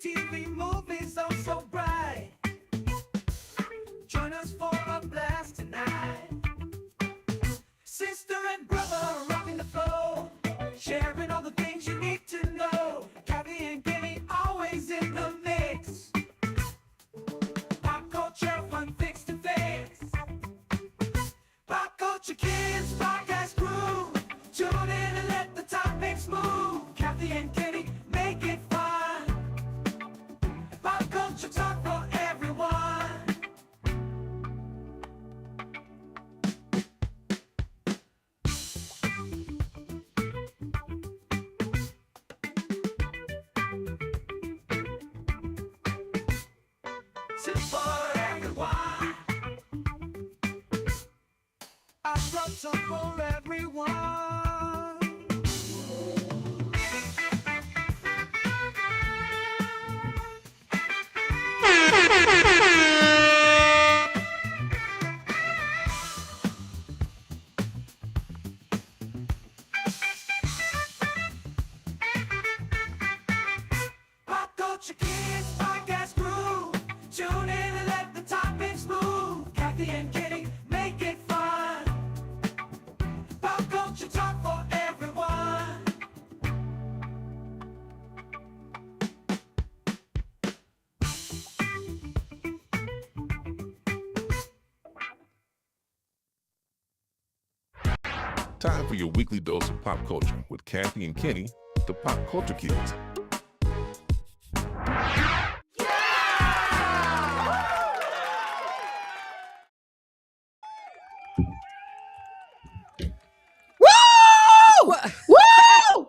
TV, movies, oh so bright. Join us for a blast tonight. Sister and brother rocking the flow, sharing all the things you need to know. Kathy and Kenny always in the mix. Pop culture, fun fix to fix. Pop Culture Kids podcast crew. Tune in and let the topics move. Kathy and Kenny make it fun. Pop culture talk for everyone. Sit for everyone. I brought some for everyone. Pop Culture Kids podcast crew. Tune in and let the topics move. Kathy and Kenny make it fun. Pop culture talk for everyone. Time for your weekly dose of pop culture with Kathy and Kenny, the Pop Culture Kids. Woo! Woo!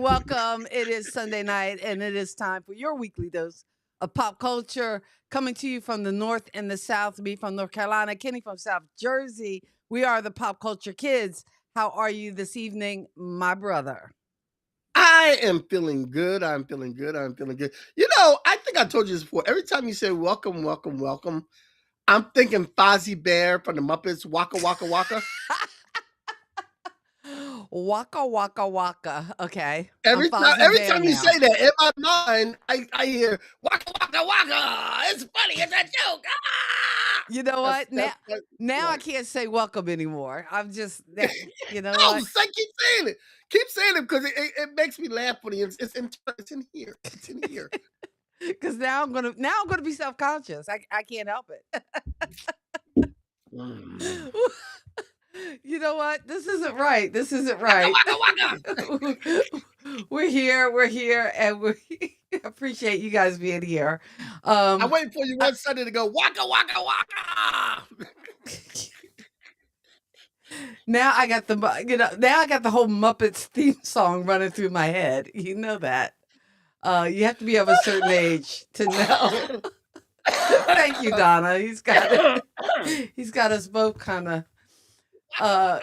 Welcome. It is Sunday night, and it is time for your weekly dose of pop culture coming to you from the North and the South. Me from North Carolina, Kenny from South Jersey. We are the Pop Culture Kids. How are you this evening, my brother? I am feeling good. I'm feeling good. You know, I think I told you this before. Every time you say welcome, I'm thinking Fozzie Bear from the Muppets, Waka Waka Waka. Waka. Okay. Every Fozzie time Bear you now. say that, in my mind, I hear Waka Waka Waka. It's funny. It's a joke. Ah! You know what? That's Now I right. can't say welcome anymore. I'm just, you know No, what? keep saying it. Keep saying it because it makes me laugh when it's in here. It's in here. Because now I'm gonna be self-conscious. I can't help it. Mm. You know what? This isn't right. Waka Waka. We're here, and we appreciate you guys being here. I'm waiting for you one Sunday to go Waka Waka Waka. Now I got the whole Muppets theme song running through my head. You know that. You have to be of a certain age to know. Thank you, Donna. He's got us both kind of a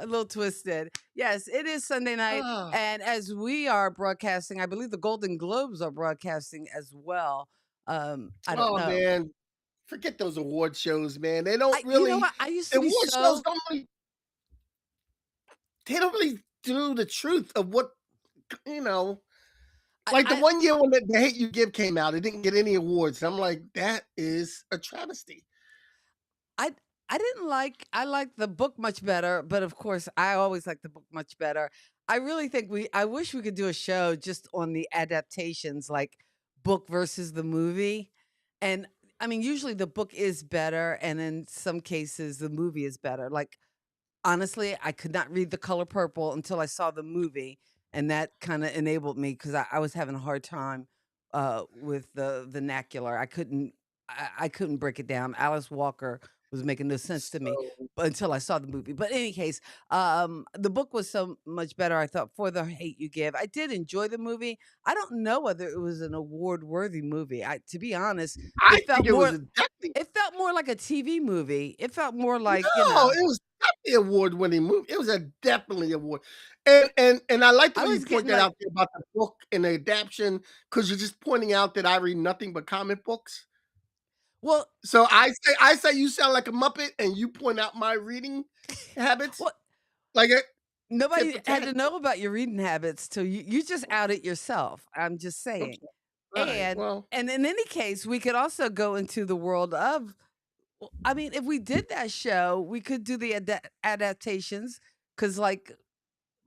little twisted. Yes, it is Sunday night, and as we are broadcasting, I believe the Golden Globes are broadcasting as well. I don't know. Man, forget those award shows, man. They don't You really. know what? I used to be Award so. shows they don't really do the truth of what you know. Like the one year when the Hate You Give came out, it didn't get any awards. And I'm like, that is a travesty. I like the book much better, but of course I always like the book much better. I really think I wish we could do a show just on the adaptations, like book versus the movie. And I mean, usually the book is better, and in some cases the movie is better. Like honestly, I could not read The Color Purple until I saw the movie, and that kind of enabled me because I was having a hard time with the vernacular. I couldn't break it down. Alice Walker was making no sense to me So until I saw the movie. But in any case, the book was so much better, I thought, for The Hate You Give. I did enjoy the movie. I don't know whether it was an award-worthy movie. To be honest, I think it was definitely it felt more like a TV movie. It felt more like, no, it was definitely award-winning movie. It was a definitely award. And I like the I way you was point getting that like, out there about the book and the adaptation, because you're just pointing out that I read nothing but comic books. well, So I say you sound like a Muppet, and you point out my reading habits. well, Like it. Nobody Tit for had tat. to know about your reading habits till you just out it yourself. I'm just saying. Okay. Right. Well, And in any case, we could also go into the world of well, I mean, if we did that show, we could do the adaptations because, like,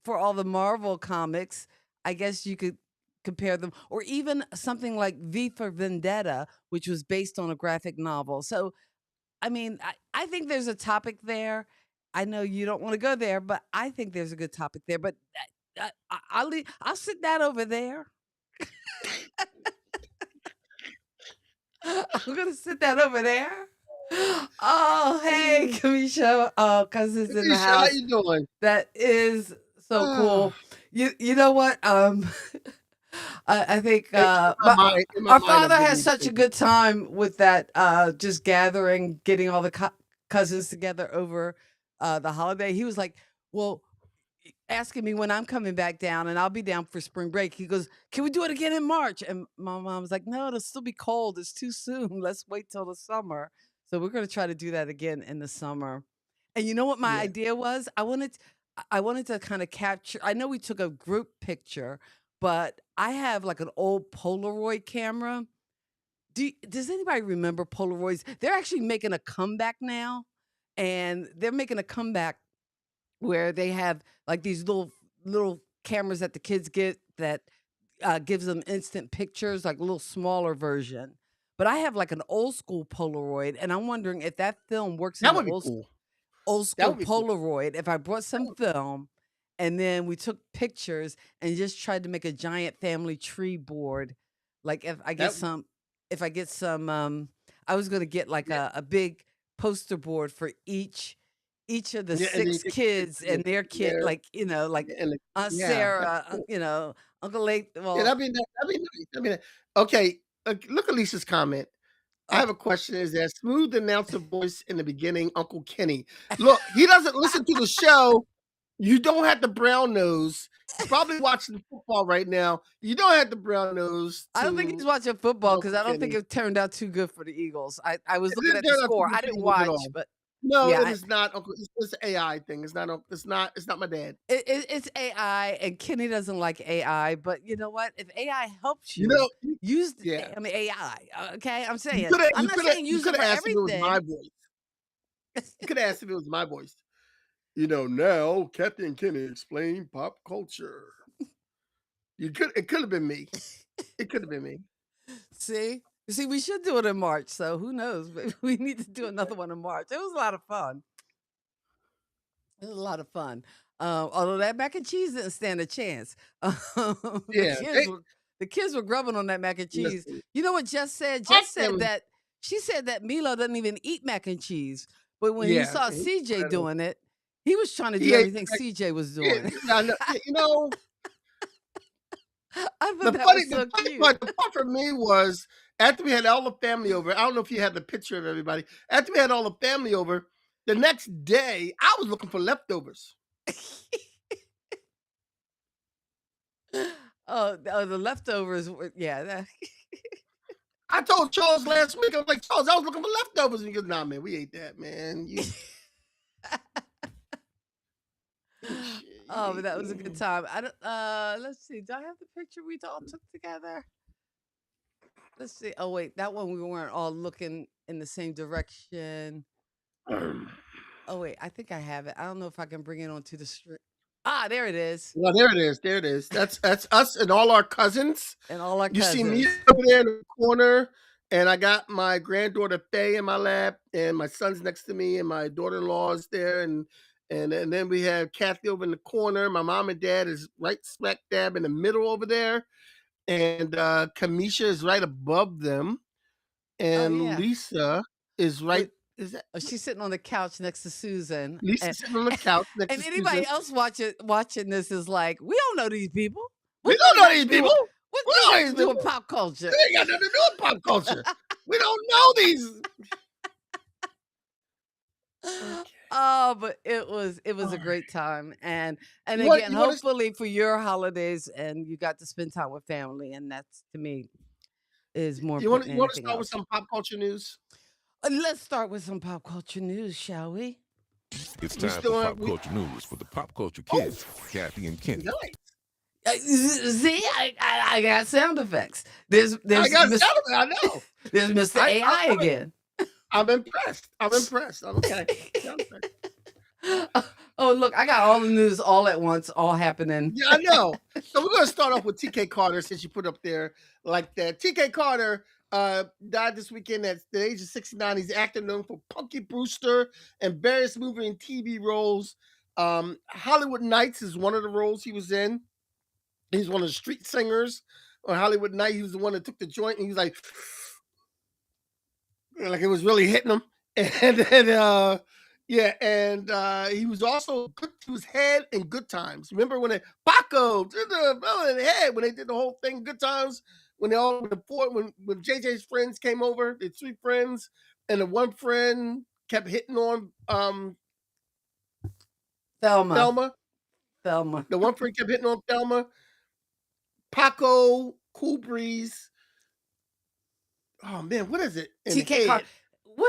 for all the Marvel comics, I guess you could compare them, or even something like V for Vendetta, which was based on a graphic novel. So, I mean, I think there's a topic there. I know you don't want to go there, but I think there's a good topic there. But I'll sit that over there. I'm gonna sit that over there. Oh, hey, Kamisha. Oh, cousins in the Alicia, how house. you doing? That is so Ah, cool. You know what? I think in my our mind, I'm father giving has you the such a finger. good time with that just gathering, getting all the cousins together over the holiday. He was like, "Well, asking me when I'm coming back down, and I'll be down for spring break." He goes, "Can we do it again in March?" And my mom was like, "No, it'll still be cold. It's too soon. Let's wait till the summer." So we're going to try to do that again in the summer. And you know what my Yeah. idea was? I wanted to kind of capture. I know we took a group picture, but I have like an old Polaroid camera. Does anybody remember Polaroids? They're actually making a comeback now, and they're making a comeback where they have like these little cameras that the kids get that gives them instant pictures, like a little smaller version. But I have like an old school Polaroid, and I'm wondering if that film works in That the would be cool. old That school would be cool. Polaroid. If I brought That some would- film, and then we took pictures and just tried to make a giant family tree board. Like that if I get some, I was gonna get like yeah, a big poster board for each of the yeah, and then you six take kids pictures and their kid, there, like, like and Aunt yeah, that'd Sarah, be cool. Uncle Late. Yeah, Well, that'd be nice. Okay. Look at Lisa's comment. I have okay. a question. Is that smooth announcer voice in the beginning, Uncle Kenny? Look, he doesn't listen to the show. You don't have the brown nose. He's probably watching football right now. You don't have the brown nose I don't think he's to watching football because Uncle I don't think Kenny. it turned out too good for the Eagles. I was looking at the They're not score. too good I for the didn't Eagles at watch, all. but No, yeah, it is not Uncle. It's an AI thing. It's not. It's not my dad. it's AI, and Kenny doesn't like AI. But you know what? If AI helps You you, know. use the Yeah. damn AI. Okay, I'm You saying could have. I'm You not could have. saying You use it could for have asked if it was my everything. voice. You could have asked if it was my voice. Now Kathy and Kenny explain pop culture. You could. It could have been me. It could have been me. See, we should do it in March. So who knows? Maybe we need to do another one in March. It was a lot of fun. It was a lot of fun. Although that mac and cheese didn't stand a chance. The Yeah. kids were the kids were grubbing on that mac and cheese. Listen. You know what Jess said? Ask Jess said them. that she said that Milo doesn't even eat mac and cheese. But when he Yeah. saw CJ doing it, he was trying to do He ate. everything CJ was Yeah, doing. I know. I thought that was The so funny cute. part, the part for me was after we had all the family over. I don't know if you had the picture of everybody. After we had all the family over, the next day I was looking for leftovers. Oh, the leftovers were, yeah. I told Charles last week. I was like, Charles, I was looking for leftovers, and he goes, "Nah, man, we ate that, man. You shit, you Oh, but ate that was a good that." time. I don't let's see. Do I have the picture we all took together? Let's see. Oh wait, that one we weren't all looking in the same direction. Oh wait, I think I have it. I don't know if I can bring it onto the street. Ah, there it is. Well, there it is. There it is. That's us and all our cousins. And all our You see me cousins. over there in the corner, and I got my granddaughter Faye in my lap, and my son's next to me, and my daughter-in-law is there, and then we have Kathy over in the corner. My mom and dad is right smack dab in the middle over there, and Kamisha is right above them, Oh and yeah. Lisa is right. With Is that she's sitting on the couch next to Susan. Lisa And sitting on the couch next and to anybody Susan? else watching this is like, we don't know these people. We What's don't this know got to these do people. with what's We this don't know got these to do with people. pop culture? They ain't got nothing to do with pop culture. We don't know these. Okay. Oh, but it was All a right. great time. And You want again, you want to hopefully for your holidays and you got to spend time with family, and that's to me is more important you than want to anything start with else. some pop culture news? Let's start with some pop culture news, shall we? It's We time still for have pop culture news with the Pop Culture Kids, Kathy and Kenny. nice. See, I got sound effects. There's I got Mis- sound of it. I know. there's Mr. I, AI I, again. I'm impressed. I'm impressed. I'm okay. Sound effects. Oh, look, I got all the news all at once, all happening. Yeah, I know. So we're gonna start off with TK Carter since you put up there like that. TK Carter died this weekend at the age of 69. He's actor known for Punky Brewster and various movie and TV roles. Hollywood Nights is one of the roles he was in. He's one of the street singers on Hollywood Night. He was the one that took the joint and he was like it was really hitting him. And then he was also good to his head in Good Times. Remember when they Paco to the bell in the head when they did the whole thing Good Times when they all when JJ's friends came over, the three friends, and the one friend kept hitting on Thelma. The one friend kept hitting on Thelma. Paco, Cool Breeze. Oh man, what is it? In TK Carter. head?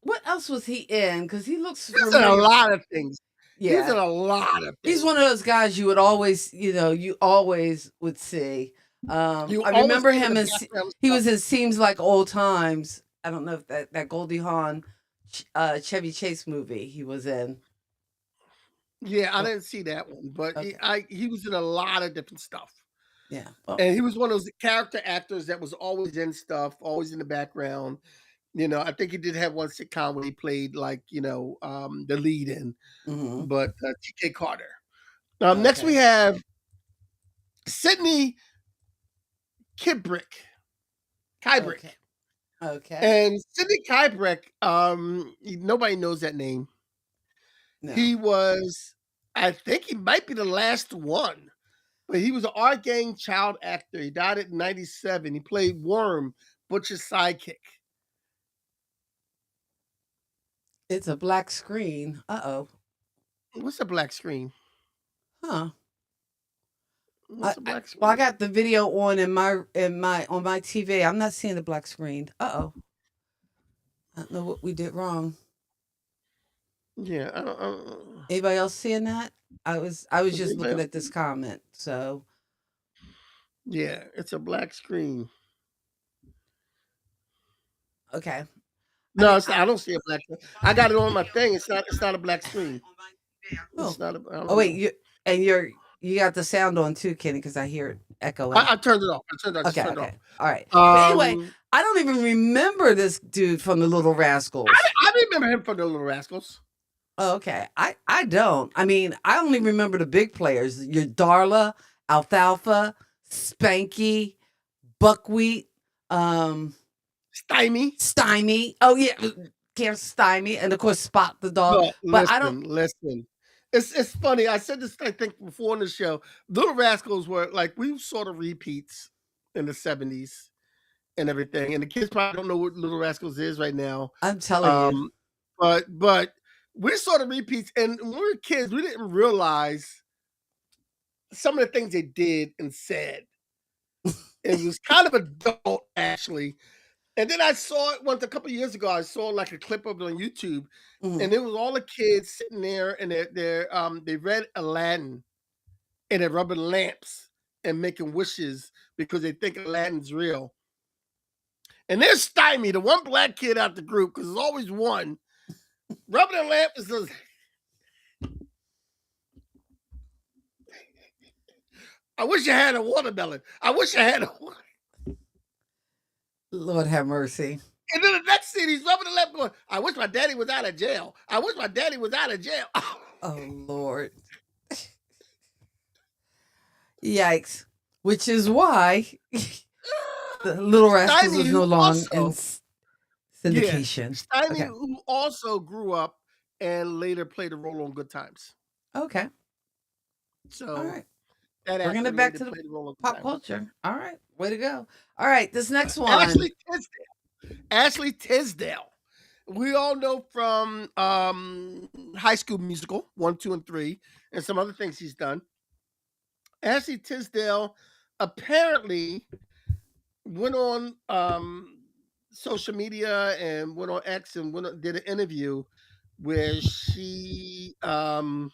What else was he in? Because he looks He's in a familiar. lot of things. He's in Yeah, a lot of things. he's one of those guys you would always, you always would see. You I always remember see him in him the as background he stuff. was in Seems Like Old Times. I don't know if that Goldie Hawn, Chevy Chase movie he was in. Yeah, I Oh, didn't see that one, but okay. he was in a lot of different stuff. Yeah. Well, And he was one of those character actors that was always in stuff, always in the background. I think he did have one sitcom where he played the lead in, mhm. but TK Carter. Next we Okay. have Sydney Kibrick. Kybrick. Okay. And Sydney Kybrick, nobody knows that name. No. He was, I think he might be the last one, but he was an art gang child actor. He died at 97. He played Worm, Butcher's sidekick. It's a black screen. Uh-oh. What's a black screen? Huh. What's a black screen? Well, I got the video on on my TV. I'm not seeing the black screen. Uh-oh. I don't know what we did wrong. Yeah, I don't. Anybody else seeing that? I was Does just anybody looking else at this see? comment. So Yeah, it's a black screen. okay. No, I don't see a black screen. I got it on my thing. It's not a black screen. Oh. It's not. I don't Oh wait, know. you got the sound on too, Kenny, because I hear it echoing. I turned it off. I just turned it Okay. All right. off. But anyway, I don't even remember this dude from the Little Rascals. I remember him from the Little Rascals. Oh, okay. I don't. I mean, I only remember the big players. Your Darla, Alfalfa, Spanky, Buckwheat, Stymie. Oh yeah, Can't Stymie, and of course Spot the dog. But I don't. Listen. It's funny. I said this, I think, before in the show. Little Rascals were like we sort of repeats in the 70s and everything. And the kids probably don't know what Little Rascals is right now. I'm telling you. But we're sort of repeats. And when we were kids, we didn't realize some of the things they did and said. It was kind of adult, actually. And then I saw it once a couple of years ago. I saw like a clip of it on YouTube, Mhm. and it was all the kids sitting there, and they read Aladdin, and they're rubbing lamps and making wishes because they think Aladdin's real. And there's Stymie, the one black kid out the group, because there's always one, rubbing a lamp and says, "I wish I had a watermelon. I wish I had a." Lord have mercy. And then the next scene, he's rubbing the lamp, going, "I wish my daddy was out of jail. I wish my daddy was out of jail." Oh Lord. Yikes. Which is why the Little Rascals is no longer in syndication. Stymie, Okay. who also grew up and later played a role on Good Times. Okay. So All right. that Bringing actor it back later to played a role on Good pop Times. culture. All right. Way to go. All right. This next one. Ashley Tisdale. We all know from High School Musical 1, 2, and 3, and some other things he's done. Ashley Tisdale apparently went on social media and went on X and did an interview where she was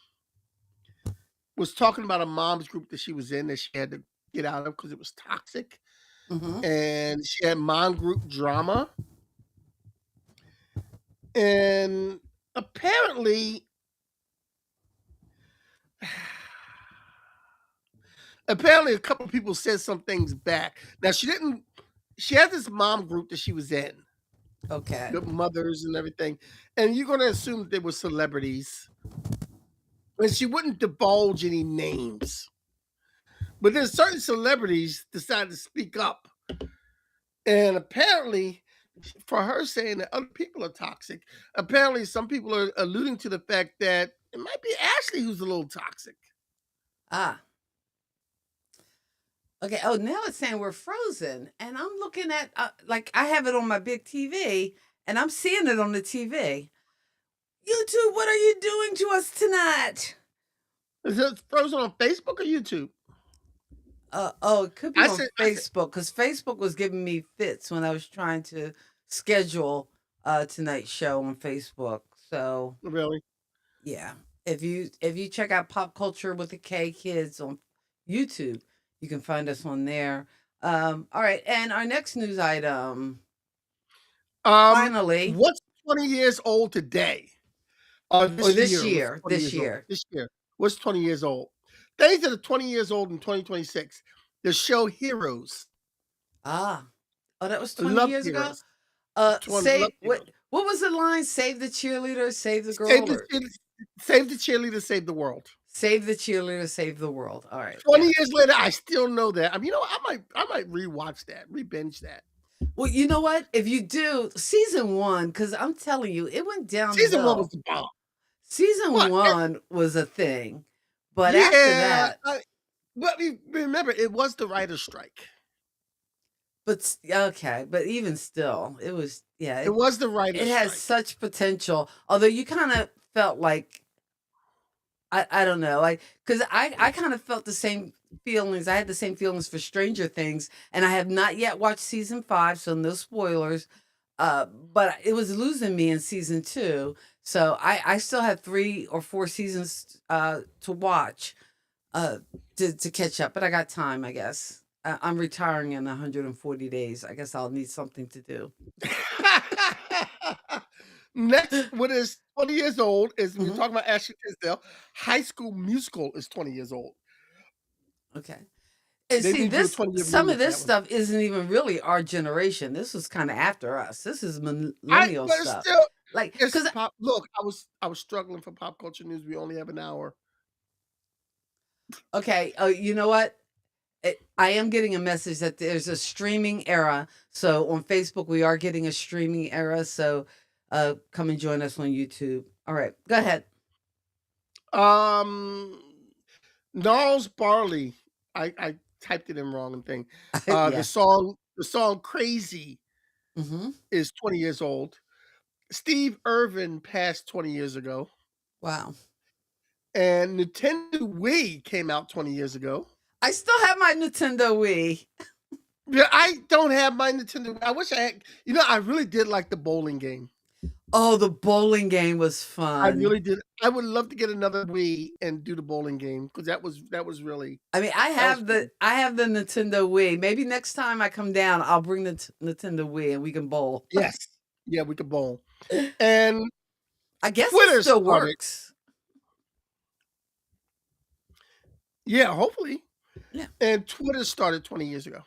talking about a mom's group that she was in that she had to get out of because it was toxic, Mm-hmm. and she had mom group drama, and apparently apparently a couple of people said some things back. Now she had this mom group that she was in, Okay. the mothers and everything, and you're gonna assume that they were celebrities. And she wouldn't divulge any names. But then certain celebrities decided to speak up. And apparently, for her saying that other people are toxic, apparently some people are alluding to the fact that it might be Ashley who's a little toxic. Ah. Okay. Oh, now it's saying we're frozen, and I'm looking at like I have it on my big TV, and I'm seeing it on the TV. YouTube, what are you doing to us tonight? Is it frozen on Facebook or YouTube? Oh, it could be I on said, Facebook because Facebook was giving me fits when I was trying to schedule tonight's show on Facebook. So really? yeah, if you check out Pop Culture with the K Kids on YouTube, you can find us on there. All right, and our next news item. Finally, What's 20 years old today? or This this year was year, 20 this years old. year. This year was 20 years old. Things that are 20 years old in 2026. The show Heroes. Ah, oh, that was I 20 love years ago. Heroes. 20, love Save Heroes. what was the line? Save the cheerleader, save the Save girl, the, or save the cheerleader, save the world. save the cheerleader, save the world. All right. 20 Yeah. years later, I still know that. I mean, I might rewatch that, re-binge that. Well, you know what? If you do season one, because I'm telling you, it went Season one was downhill. the bomb. Season What? one was a thing, but after Yeah, that, but remember, it was the writer's strike. okay, but even still, it was It was the writer's it has strike. such potential. Although you kind of felt like I don't know, like because I kind of felt the same feelings. I had the same feelings for Stranger Things, and I have not yet watched season 5, so no spoilers. But it was losing me in season 2, so I still have 3 or 4 seasons to watch to catch up. But I got time, I guess. I'm retiring in 140 days. I guess I'll need something to do. Next, what is 20 years old is we're Mhm. talking about Ashley Tisdale. High School Musical is 20 years old. Okay. And They see, need to do a this 20-year some reunion of for this that one. stuff isn't even really our generation. This was kind of after us. This is But millennial it's stuff. still, Like, it's because pop. Look, I was struggling for pop culture news. We only have an hour. okay, you know what? I am getting a message that there's a streaming era. So on Facebook, we are getting a streaming era. So come and join us on YouTube. All right, go ahead. Um, Gnarls Barley. I typed it in wrong and thing. Yeah. The song "Crazy" Hmm. is 20 years old. Steve Irvin passed 20 years ago, Wow. and Nintendo Wii came out 20 years ago. I still have my Nintendo Wii. Yeah, I don't have my Nintendo. I wish I had. You know, I really did like the bowling game. Oh, the bowling game was I fun. really did. I would love to get another Wii and do the bowling game because that was really I mean, that was fun. I have the Nintendo Wii. Maybe next time I come down, I'll bring the Nintendo Wii and we can bowl. Yes, yeah, we could bowl. And I guess it Twitter still started. works. Yeah, hopefully. Yeah. And Twitter started 20 years ago.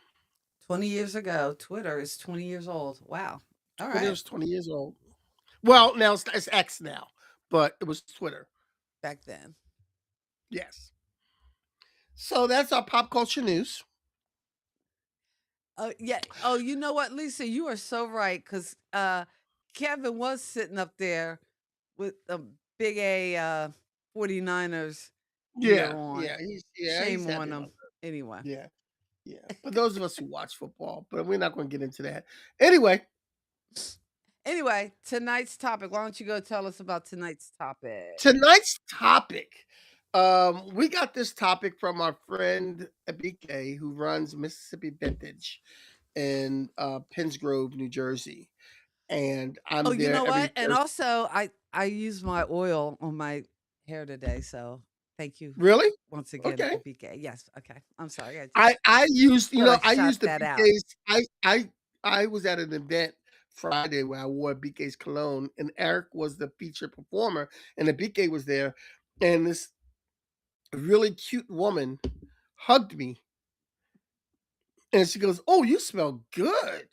20 years ago, Twitter is 20 years old. Wow. All right. Twitter's 20 years old. Well, now it's X now, but it was Twitter. Back then. Yes. So that's our pop culture news. Yeah. Oh, you know what, Lisa? You are so right because Kevin was sitting up there with a big A 49ers gear Yeah, on. he's Shame happy on him. about that. Anyway. Yeah, yeah. For those of us who watch football, but we're not going to get into that. Anyway, Anyway, tonight's topic. Why don't you go tell us about tonight's topic? tonight's topic. We got this topic from our friend Abike, who runs Mississippi Vintage in Pennsgrove, New Jersey, and Oh, I'm you there know every what? And Thursday. also, I used my oil on my hair today, so thank you Really? once again Okay. to BK. Yes, okay. I'm sorry. I just I used, thought I I shot used the that out. BK's. I was at an event Friday where I wore BK's cologne, and Eric was the featured performer, and the BK was there, and this really cute woman hugged me, and she goes, "Oh, you smell good."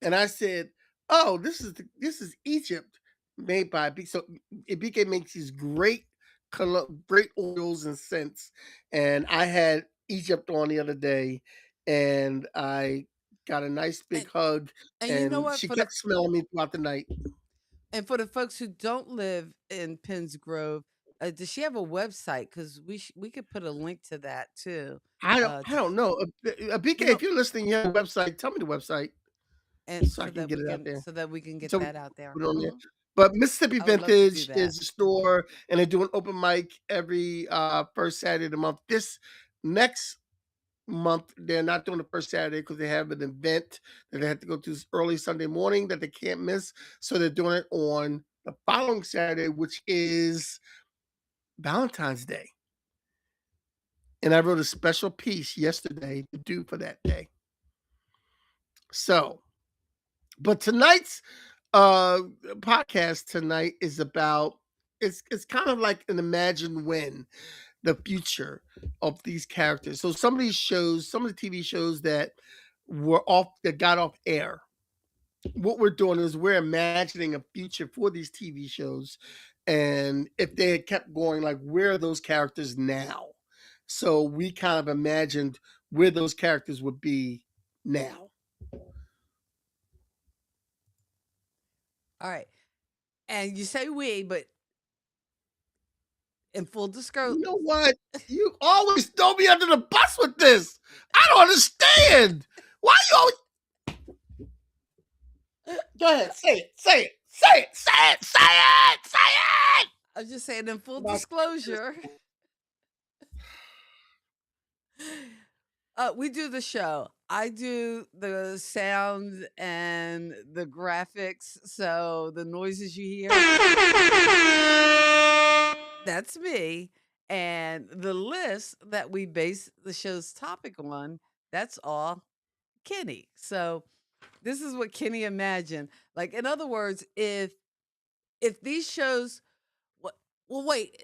And I said, "Oh, this is Egypt, made by BK." So BK makes these great oils and scents, and I had Egypt on the other day, and I got a nice big And hug, and you know and what? she kept smelling me throughout the night. For the folks who don't live in Penns Grove, does she have a website? Because we could put a link to that too. I don't know. BK, You know, if you're listening, you have a website. Tell me the website and so I can get it out there. so that we can get So we that can out there. put it on there. But Mississippi I would love to do Vintage that. is a store, and they do an open mic every first Saturday of the month. This next month, they're not doing the first Saturday because they have an event that they have to go to early Sunday morning that they can't miss. So they're doing it on the following Saturday, which is Valentine's Day. And I wrote a special piece yesterday to do for that day. So, but tonight's podcast tonight is about, it's kind of like an imagine when, the future of these characters. So some of these shows, some of the TV shows that got off air, what we're doing is we're imagining a future for these TV shows, and if they had kept going, like, where are those characters now? So we kind of imagined where those characters would be now. All right. And you say we, but in full disclosure, You know what? You always throw me under the bus with this. I don't understand. Why you always go ahead? Say it. Say it. Say it. Say it. Say it. Say it. I'm just saying in full Well, disclosure, we do the show. I do the sound and the graphics, so the noises you hear, that's me. And the list that we base the show's topic on, that's all Kenny. So this is what Kenny imagined. Like, in other words, if these shows, what? Well, wait.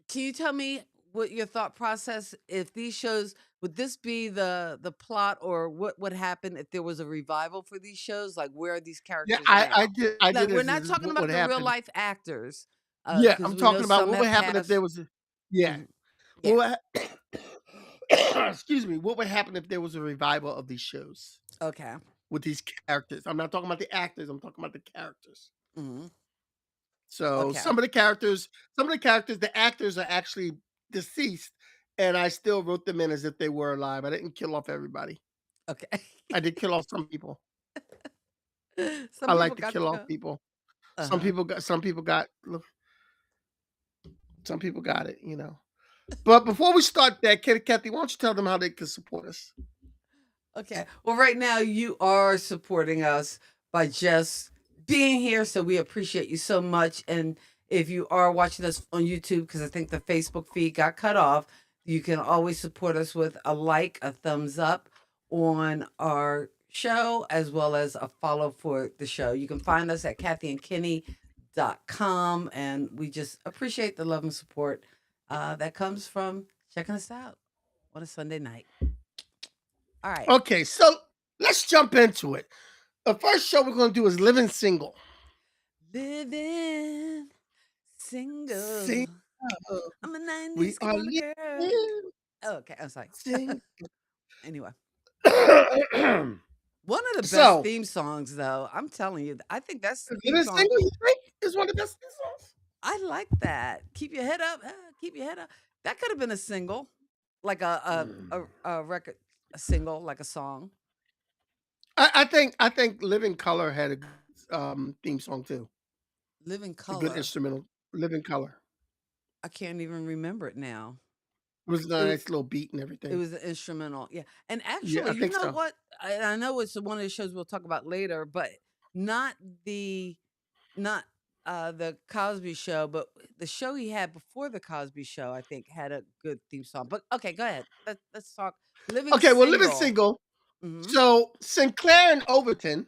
Can you tell me what your thought process? If these shows, would this be the plot, or what would happen if there was a revival for these shows? Like, where are these yeah, characters now? I Like, did we're this. not Is talking what about would the real happen. life actors, Yeah, because I'm we know talking about some what would have happen if passed. there was a, yeah. Mhm. What Yeah. excuse me. What would happen if there was a revival of these shows Okay. with these characters? I'm not talking about the actors. I'm talking about the characters. Hmm. So Okay. the actors are actually deceased, and I still wrote them in as if they were alive. I didn't kill off everybody. Okay. I did kill off some people. Some I people like to got to kill off go. people. Uh huh. Some people got it, you know. But before we start that, Kathy, why don't you tell them how they can support us? Okay. Well, right now you are supporting us by just being here. So we appreciate you so much. And if you are watching us on YouTube, because I think the Facebook feed got cut off, you can always support us with a like, a thumbs up on our show, as well as a follow for the show. You can find us at kathyandkenny.com. And we just appreciate the love and support that comes from checking us out on a Sunday night. All right. Okay, so let's jump into it. The first show we're going to do is Living Single. Living single. Single. I'm a We 90s are kind of girl. living Oh, okay, I'm sorry. single. Anyway, one of the best So, theme songs, though, I'm telling you, I think that's the theme Living song. Single, you think, is one of the best songs? I like that. Keep your head up. Keep your head up. That could have been a single, like a record, a single, like a song. I think Living Color had a good theme song too. Living A good Color. instrumental. Living Color. I can't even remember it now. It was a It was nice little beat and it everything. was an instrumental, yeah. And Yeah, I actually, you think know so. what? I know it's one of the shows we'll talk about later, but not the not the Cosby Show, but the show he had before the Cosby Show, I think, had a good theme song. But okay, go ahead. Let's talk Living Okay, well, living Single. single. Hmm. So Sinclair and Overton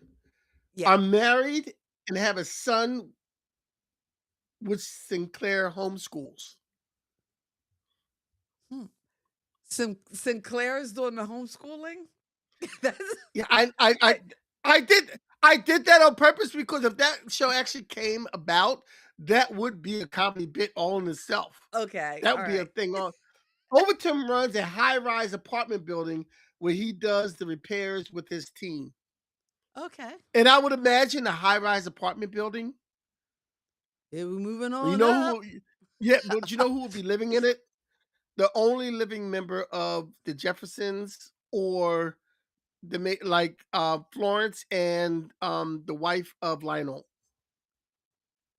Yeah. are married and have a son, which Sinclair homeschools. Hmm. Sinclair is doing the homeschooling. That's Yeah, I, I did that on purpose because if that show actually came about, that would be a comedy bit all in itself. okay. That All would be a right. thing on. Overton runs a high-rise apartment building where he does the repairs with his team. Okay. And I would imagine a high-rise apartment building. Yeah, we're moving You on know who? up. Yeah, but you know who would be living in it? The only living member of the Jeffersons or Florence and the wife of Lionel.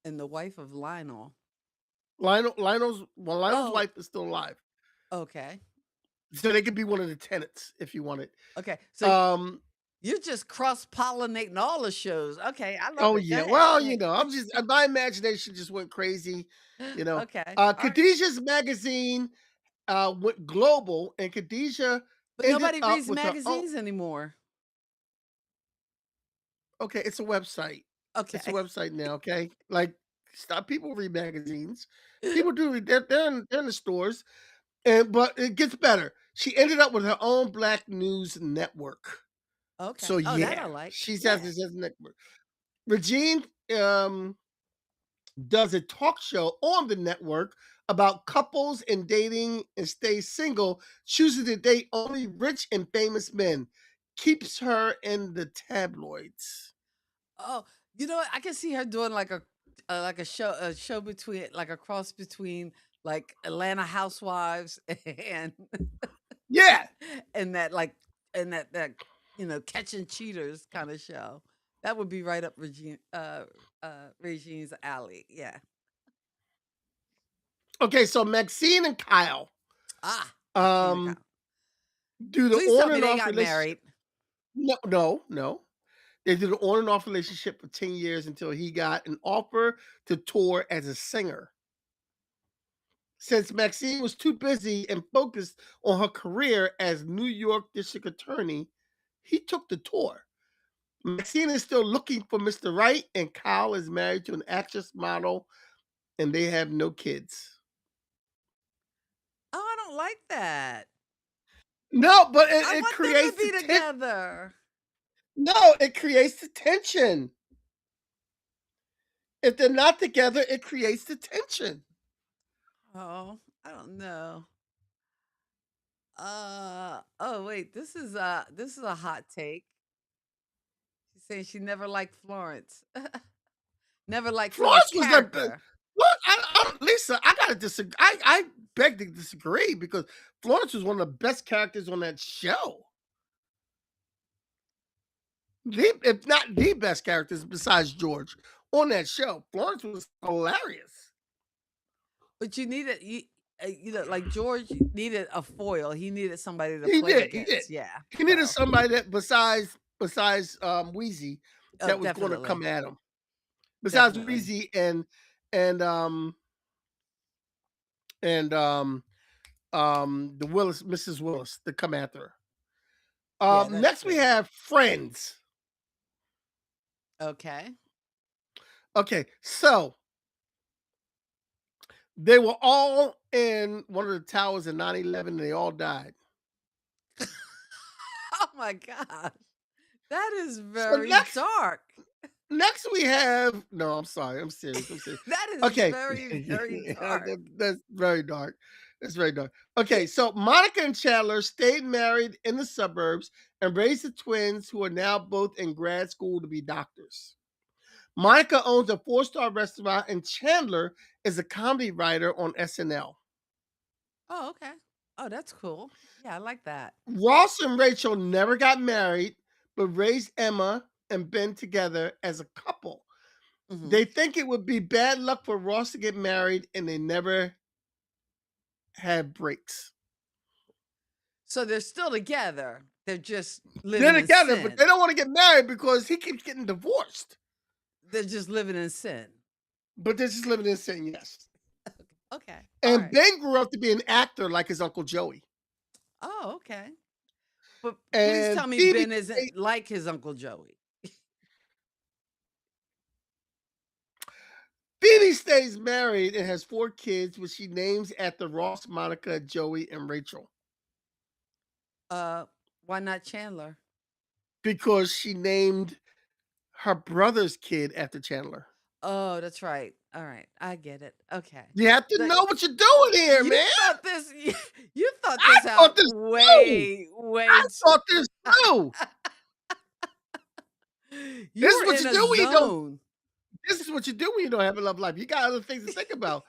And the wife of Lionel. Lionel's Oh, wife is still alive, okay. so they could be one of the tenants if you wanted. Okay. So Um, you're just cross pollinating all the shows. Okay, I love oh it. Go yeah, ahead. well Go you know I'm just my imagination just went crazy, you know. Okay. All right. Khadijah's magazine went global, and Khadijah But ended nobody up reads with her own. magazines anymore. Okay, it's a website. It's a Okay. website now. Okay, like stop. People read magazines. People do read. They're in the stores. But it gets better. She ended up with her own Black news network. Okay. So Oh, that I yeah, like. she has Yeah. this as a network. Regine does a talk show on the network about couples and dating and stays single, choosing to date only rich and famous men. Keeps her in the tabloids. Oh, I can see her doing like a show between like a cross between like Atlanta Housewives and Yeah. and that like and that catching cheaters kind of show. That would be right up Regine's alley. Yeah. Okay, so Maxine and Kyle Ah, Maxine and um Kyle. do the Please tell on me and they off got relationship. married. No, no, no. They did an on and off relationship for 10 years until he got an offer to tour as a singer. Since Maxine was too busy and focused on her career as New York District Attorney, he took the tour. Maxine is still looking for Mr. Right, and Kyle is married to an actress model, and they have no kids. Oh, I don't like that. No, but it, I it want them to creates the be tension. together. No, it creates the tension. If they're not together, it creates the tension. Oh, I don't know. Oh wait, this is a hot take. She's saying she never liked Florence. Never liked Florence Florence was the character. Look, Lisa, I gotta disagree. I beg to disagree because Florence was one of the best characters on that show. If not the best characters besides George on that show. Florence was hilarious. But like George needed a foil. He needed somebody to He play did. He did. against. Yeah. He needed So, somebody that besides Wheezy oh, that was going to definitely, come at him. Besides definitely. Wheezy and and the Willis, Mrs. Willis, to come after her. Yeah, that's Next we true. have Friends. Okay. Okay, so they were all in one of the towers in 9/11 and they all died. Oh my gosh, that is So very dark. next we have no, I'm sorry, I'm serious. I'm serious. That is Okay. very, very dark. That's very dark. That's very dark. Okay, so Monica and Chandler stayed married in the suburbs and raised the twins who are now both in grad school to be doctors. Monica owns a four-star restaurant, and Chandler is a comedy writer on SNL. Oh, okay. Oh, that's cool. Yeah, I like that. Ross and Rachel never got married, but raised Emma and Ben together as a couple. Hmm. They think it would be bad luck for Ross to get married, and they never had breaks. So they're still together. They're just They're living in together, but they sin. don't want to get married because he keeps getting divorced. They're just living in sin. but this is living in Sin, yes. Okay. All And right. Ben grew up to be an actor like his Uncle Joey. Oh, okay. But please And tell me Phoebe Ben isn't like his Uncle Joey. Phoebe stays married and has 4 kids, which she names after Ross, Monica, Joey, and Rachel. Uh, why not Chandler? Because she named her brother's kid after Chandler. Oh, that's right. All right. I get it. Okay. You have to Like, know what you're doing here, you man. thought this you thought I this out thought this through. way, I way thought this through. you This is were what in you a do when you don't. zone. This is what you do when you don't have a love life. You got other things to think about.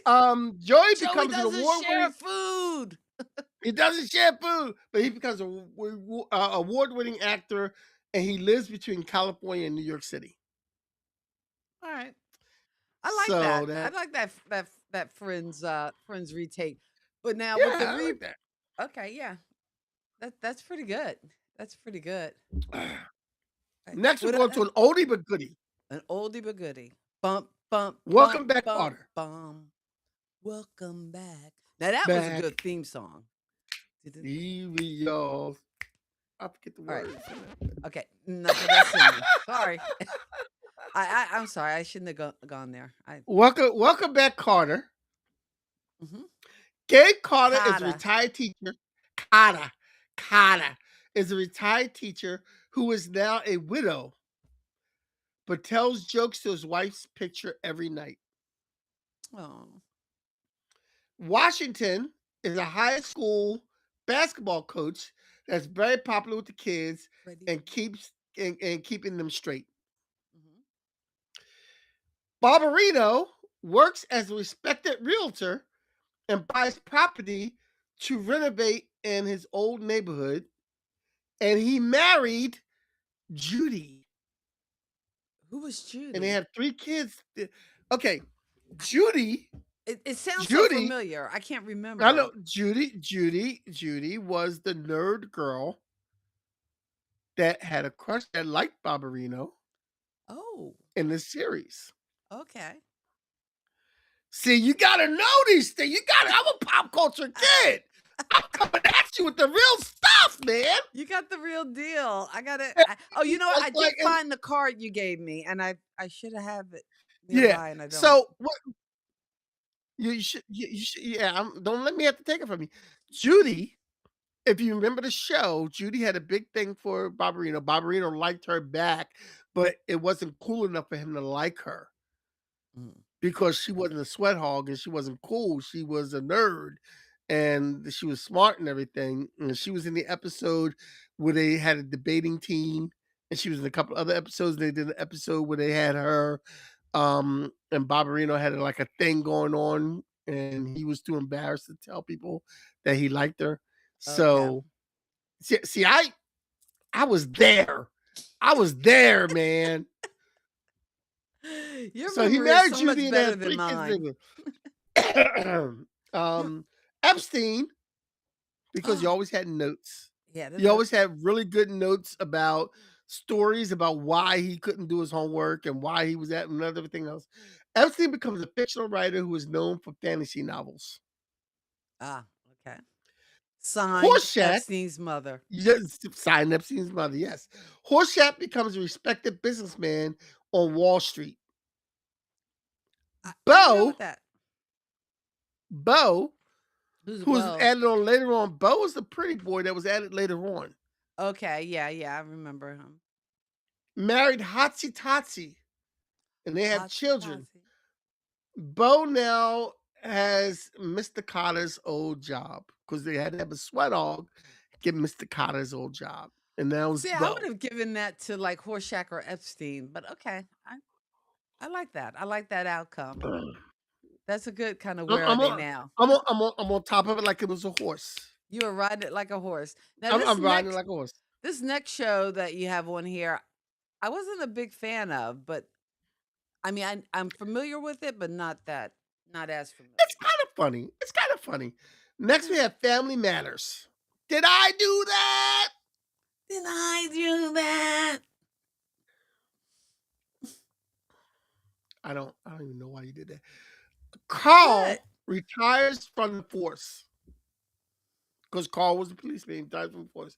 Joey Joey becomes an doesn't share award-winning. food. He doesn't share food, but he becomes an award-winning actor, and he lives between California and New York City. All right. I like So that. I that, like that Friends retake. But now with the yeah, I re like that. okay, yeah. That's pretty good. That's pretty good. Right. Next, we're What going to an oldie but goodie. an oldie but goodie. Bump, bump, bump, Welcome back, bump, Carter. bum. Welcome back. Now that was a Back. good theme song. Here we go. I forget the All right. words. Okay. Enough of that singing. Sorry. I'm sorry. I shouldn't have gone there. Welcome back, Carter. Mhm. Gabe Carter is a Kata. retired teacher. Carter is a retired teacher who is now a widow, but tells jokes to his wife's picture every night. Oh. Washington is a high school basketball coach that's very popular with the kids Ready. and keeping them straight. Mhm. Barbarino works as a respected realtor and buys property to renovate in his old neighborhood. And he married Judy, Who was and they Judy? had 3 kids. Okay, Judy, It sounds so Judy, familiar. I can't I remember. know Judy was the nerd girl that had a crush that liked Barbarino Oh, in this series. okay. See, you gotta know these things. I'm a pop culture kid. I'm coming at you with the real stuff, man. You got the real deal. I got it. And Oh, you know what? it's I did like, and find the card you gave me, and I should have it yeah. nearby, and I don't. So what you should, yeah. Don't let me have to take it from you, Judy. If you remember the show, Judy had a big thing for Barbarino. Barbarino liked her back, but it wasn't cool enough for him to like her Mm. because she wasn't a sweat hog and she wasn't cool. She was a nerd and she was smart and everything. And she was in the episode where they had a debating team, and she was in a couple other episodes. They did an episode where they had her, and Barbarino had like a thing going on, and he was too embarrassed to tell people that he liked her. Okay. So I was there. I was there, man. Your So he memory is married so much Judy and they better had than 3 kids mine. together. You Epstein, because you oh, always had notes. yeah, You always had really good notes about stories about why he couldn't do his homework and why he was at and everything else. Epstein becomes a fictional writer who is known for fantasy novels. okay. Signed Horshack, Epstein's mother. yes, signed Epstein's mother, yes. Horshack becomes a respected businessman on Wall Street. I can go with Bo, that. Bo, Who's who was Bo? added on later on, Bo was the pretty boy that was added later on. Okay, yeah, I remember him. Married Hotsy Totsy, and they have Totsy children. Totsy. Bo now has Mr. Carter's old job because they had to have a sweat hog get Mr. Carter's old job. And now it's See, I would Bo. have given that to like Horshack or Epstein, but okay. I like that. I like that outcome. That's a good kind of I'm, where are I'm, they on, now? I'm on top of it like it was a horse. You were riding it like a horse. Now I'm riding it like a horse. this next show that you have on here, I wasn't a big fan of, but I mean I'm familiar with it, but not as familiar. It's kind of funny. It's kind of funny. Next, we have Family Matters. Did I do that? Did I do that? I don't even know why you did that. What? Carl retires from the force because Carl was a policeman. He retires from the force.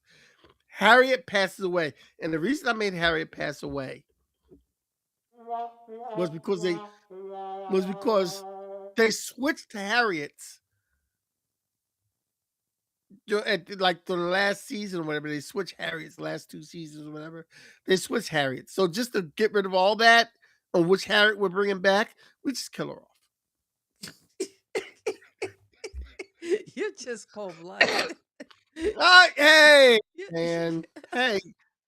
Harriet passes away, and the reason I made Harriet pass away was because they switched to Harriet's at like the last season or whatever. They switched Harriet's last 2 seasons or whatever. They switched Harriet. So just to get rid of all that on which Harriet we're bringing back, we just kill her off. You're just cold blooded. Hey, You- man. Hey,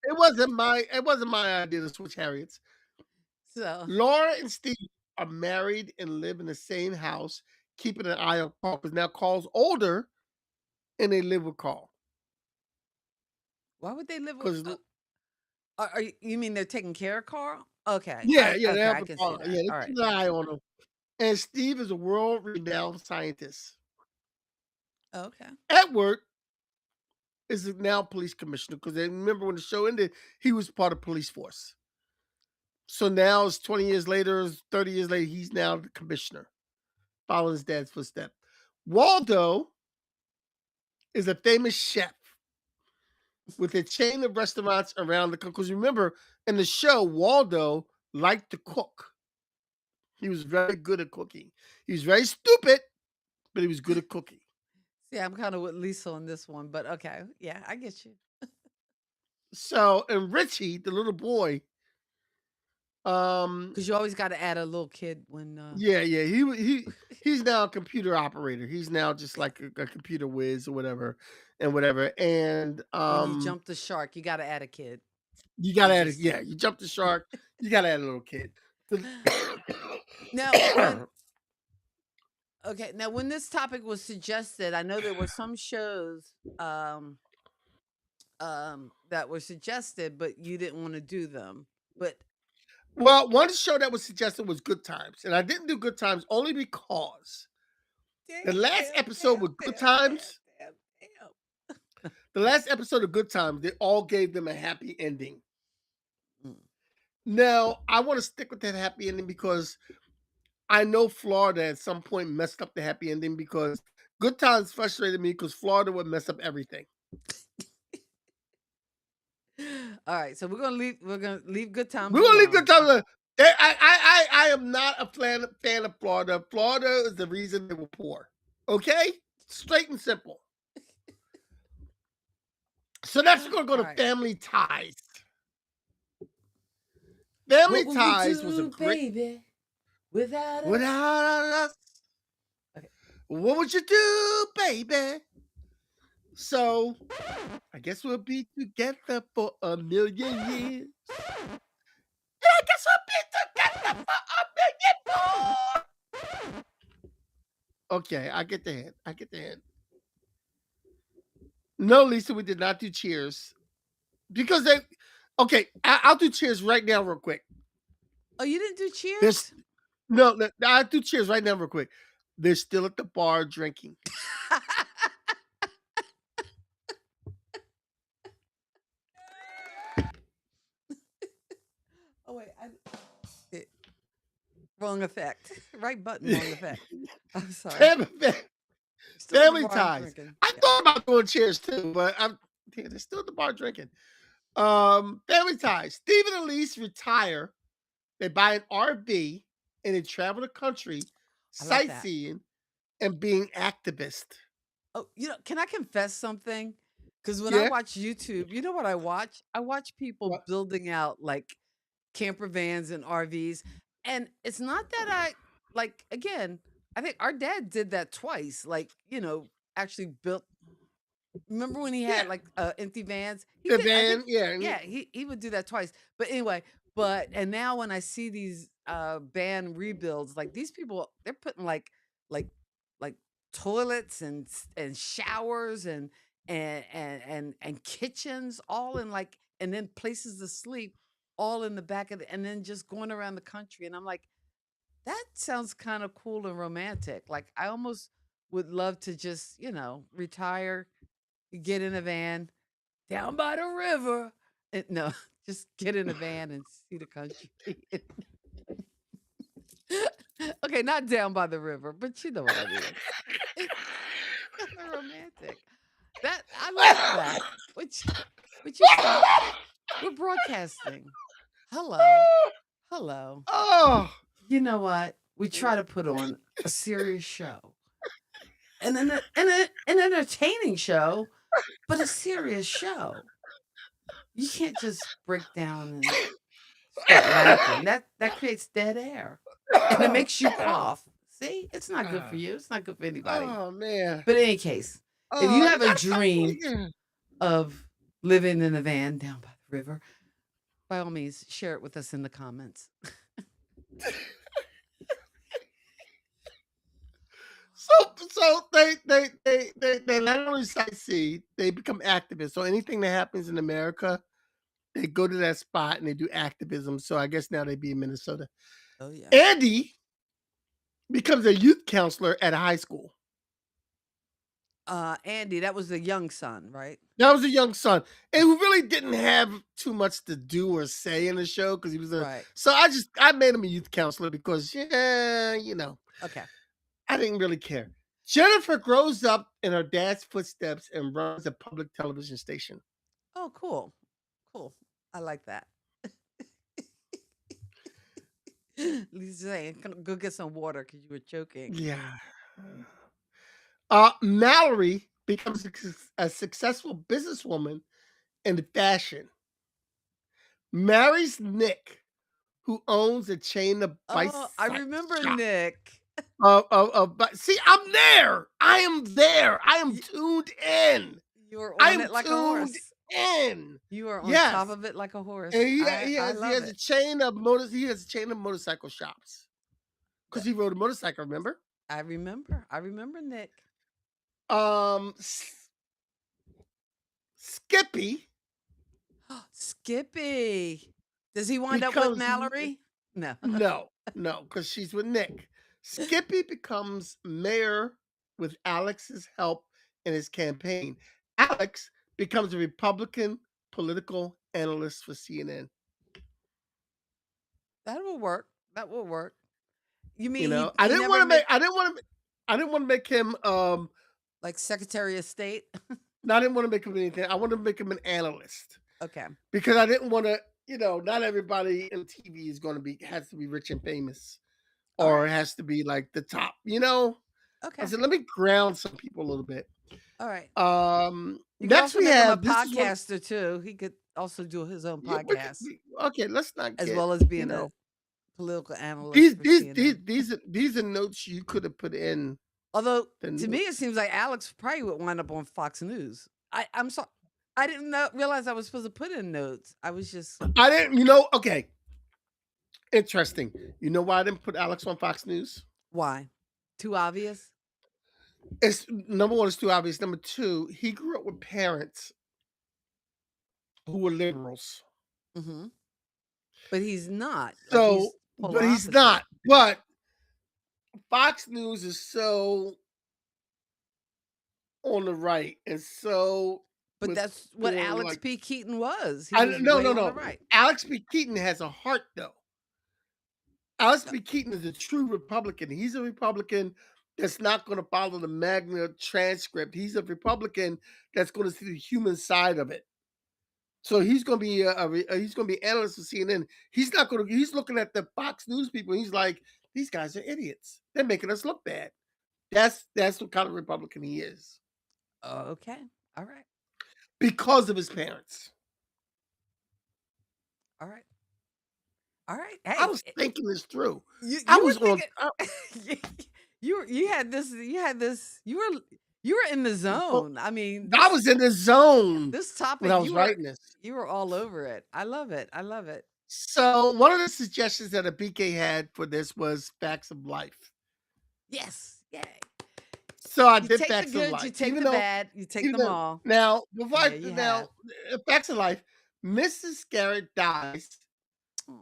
it wasn't my idea to switch Harriets. so, Laura and Steve are married and live in the same house, keeping an eye on Carl because now Carl's older and they live with Carl. why would they live with? Because You mean they're taking care of Carl? Okay, yeah, they okay, have I a can see Carl. that. Yeah, they All right. keep an eye on him. And Steve is a world-renowned scientist. Okay. Edward is now police commissioner because they remember when the show ended, he was part of police force. So now it's 20 years later, 30 years later, he's now the commissioner, following his dad's footsteps. Waldo is a famous chef with a chain of restaurants around the country. Because remember, in the show, Waldo liked to cook. He was very good at cooking. He was very stupid, but he was good at cooking. See, I'm kind of with Lisa on this one, but okay. Yeah, I get you. So, and Richie, the little boy, um, Because you always got to add a little kid when yeah, he's now a computer operator. He's now just like a computer whiz or whatever, and whatever. And when you jump the shark, you got to add a kid. you You gotta add it. just Yeah, you jump the shark. You gotta add a little kid. now when when this topic was suggested, I know there were some shows that were suggested, but you didn't want to do them. But Well, one show that was suggested was Good Times, and I didn't do Good Times only because the last episode with Good Times, damn. the last episode of Good Times, they all gave them a happy ending. Mm. Now, I want to stick with that happy ending because I know Florida at some point messed up the happy ending because Good Times frustrated me because Florida would mess up everything. All right, so we're gonna leave good times We're gonna leave alone. Good Times. I am not a fan of Florida. Florida is the reason they were poor. Okay, straight and simple. So that's going to go All to right. Family Ties. Family What would we Ties was a do, great. baby, without us? Without us, Okay. what would you do, baby? So I guess we'll be together for a million years. And I guess we'll be together for a million more. Okay, I get the hint. I get the hint. No, Lisa, we did not do Cheers because they. Okay, I'll do Cheers right now, real quick. Oh, you didn't do There's Cheers? no, I'll do Cheers right now, real quick. They're still at the bar drinking. Oh wait, wrong effect. Right button, wrong effect. I'm sorry. Family, Still at the family bar Ties. drinking. I Yeah. thought about doing Cheers too, but they're still at the bar drinking. Family Ties. Steve and Elise retire. They buy an RV and they travel the country, I like that. sightseeing and being activist. Oh, can I confess something? Because when I Yeah. watch YouTube, you know what I watch? I watch people What? building out like camper vans and RVs. And it's not that again, I think our dad did that twice. Actually built. Remember when he Yeah. had like empty vans? He The did, I van. think, Yeah. yeah, he would do that twice. But anyway, and now when I see these van rebuilds, like these people, they're putting like like toilets and showers and kitchens all in and then places to sleep all in the back of and then just going around the country. And I'm like, that sounds kind of cool and romantic. Like I almost would love to just, retire, get in a van down by the river. No, just get in a van and see the country. Okay, not down by the river, but you know what I mean. It's kind of romantic. That I like that. Would you stop? We're broadcasting. Hello. Hello. Oh, You know what? We try to put on a serious show. An entertaining show, but a serious show. You can't just break down and start laughing. That creates dead air. And it makes you cough. See? It's not good for you. It's not good for anybody. oh man. But in any case, if Oh, you you have a gotta stop dream singing. of living in a van down by the river, by all means, share it with us in the comments. So they not only sightsee, they become activists. So anything that happens in America, they go to that spot and they do activism. So I guess now they be in Minnesota. Oh yeah. Andy becomes a youth counselor at a high school. Andy, that was the young son, right? That was a young son, and who really didn't have too much to do or say in the show because he was a. Right. So I made him a youth counselor because Okay. I didn't really care. Jennifer grows up in her dad's footsteps and runs a public television station. Oh, cool. Cool. I like that. Lisa saying, go get some water because you were choking. Yeah. Mallory becomes a successful businesswoman in fashion. Marries Nick, who owns a chain of Oh, I remember shops. Nick. But see, I'm there. I am there. I am Y- tuned in. You were I on am it like a tuned horse. in. You are on Yes. top of it like a horse. And he I has love a it. chain of motorcycle shops. Because he rode a motorcycle, remember? I remember Nick. Skippy Skippy. Does he wind up becomes with Mallory? No. no, because she's with Nick. Skippy becomes mayor with Alex's help in his campaign. Alex becomes a Republican political analyst for CNN. That will work. That will work. You mean You know, he never made I didn't want to make him like Secretary of State? no, I didn't want to make him anything. I wanted to make him an analyst Okay. because I didn't want to, not everybody in TV is going to has to be rich and famous All or right. has to be like the top, Okay. I said, let me ground some people a little bit. All right. You could Next also we make him a have this is one. podcaster too. He could also do his own Yeah, podcast okay, let's not as get well as being a political analyst for CNN. these are notes you could have put in. Although The to me, it notes. seems like Alex probably would wind up on Fox News. I'm sorry. I didn't realize I was supposed to put in notes. I was just I didn't, okay. Interesting. You know why I didn't put Alex on Fox News? why? Too obvious? It's number one, it's too obvious. Number two, he grew up with parents who were liberals. Mm-hmm. But he's not. Like So, he's polar but he's opposite. not. But Fox News is so on the right and so. But with that's what doing, Alex like, P. Keaton was. He I was no way no on the no. right. Alex P. Keaton has a heart though. Alex P. Keaton is a true Republican. He's a Republican that's not going to follow the Magna transcript. He's a Republican that's going to see the human side of it. So he's going to be he's going to be analyst for CNN. He's not going to. He's looking at the Fox News people. And he's like, these guys are idiots. They're making us look bad. That's what kind of Republican he is Okay. All right. because of his parents. All right. All right. Hey, I was thinking this through. you I were was on. thinking, you had this you were in the zone. I mean, I was in the zone this topic when I was writing this. you were all over it. I love it. I love it. So one of the suggestions that a BK had for this was facts of life. Yes. Yay. So I You did take the facts of good, life. you take even the though, bad, you take even them though- all. Now, before There you have. facts of life, Mrs. Garrett dies. Aw,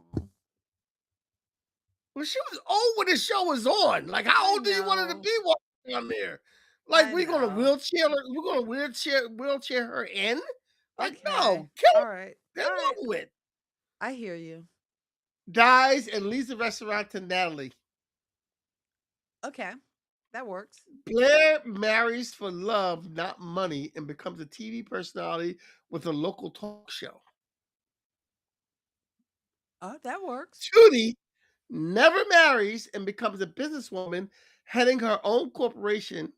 Well, she was old when the show was on. Like, how I old do you want her to know. be walking on there? Like, I we're gonna know. wheelchair her. We're gonna wheelchair her in. Like, no, Okay. kill All her. right. Get All right. over with. I hear you. Dies and leaves the restaurant to Natalie. Okay, that works. Blair marries for love, not money, and becomes a TV personality with a local talk show. Oh, that works. Tootie never marries and becomes a businesswoman heading her own corporation.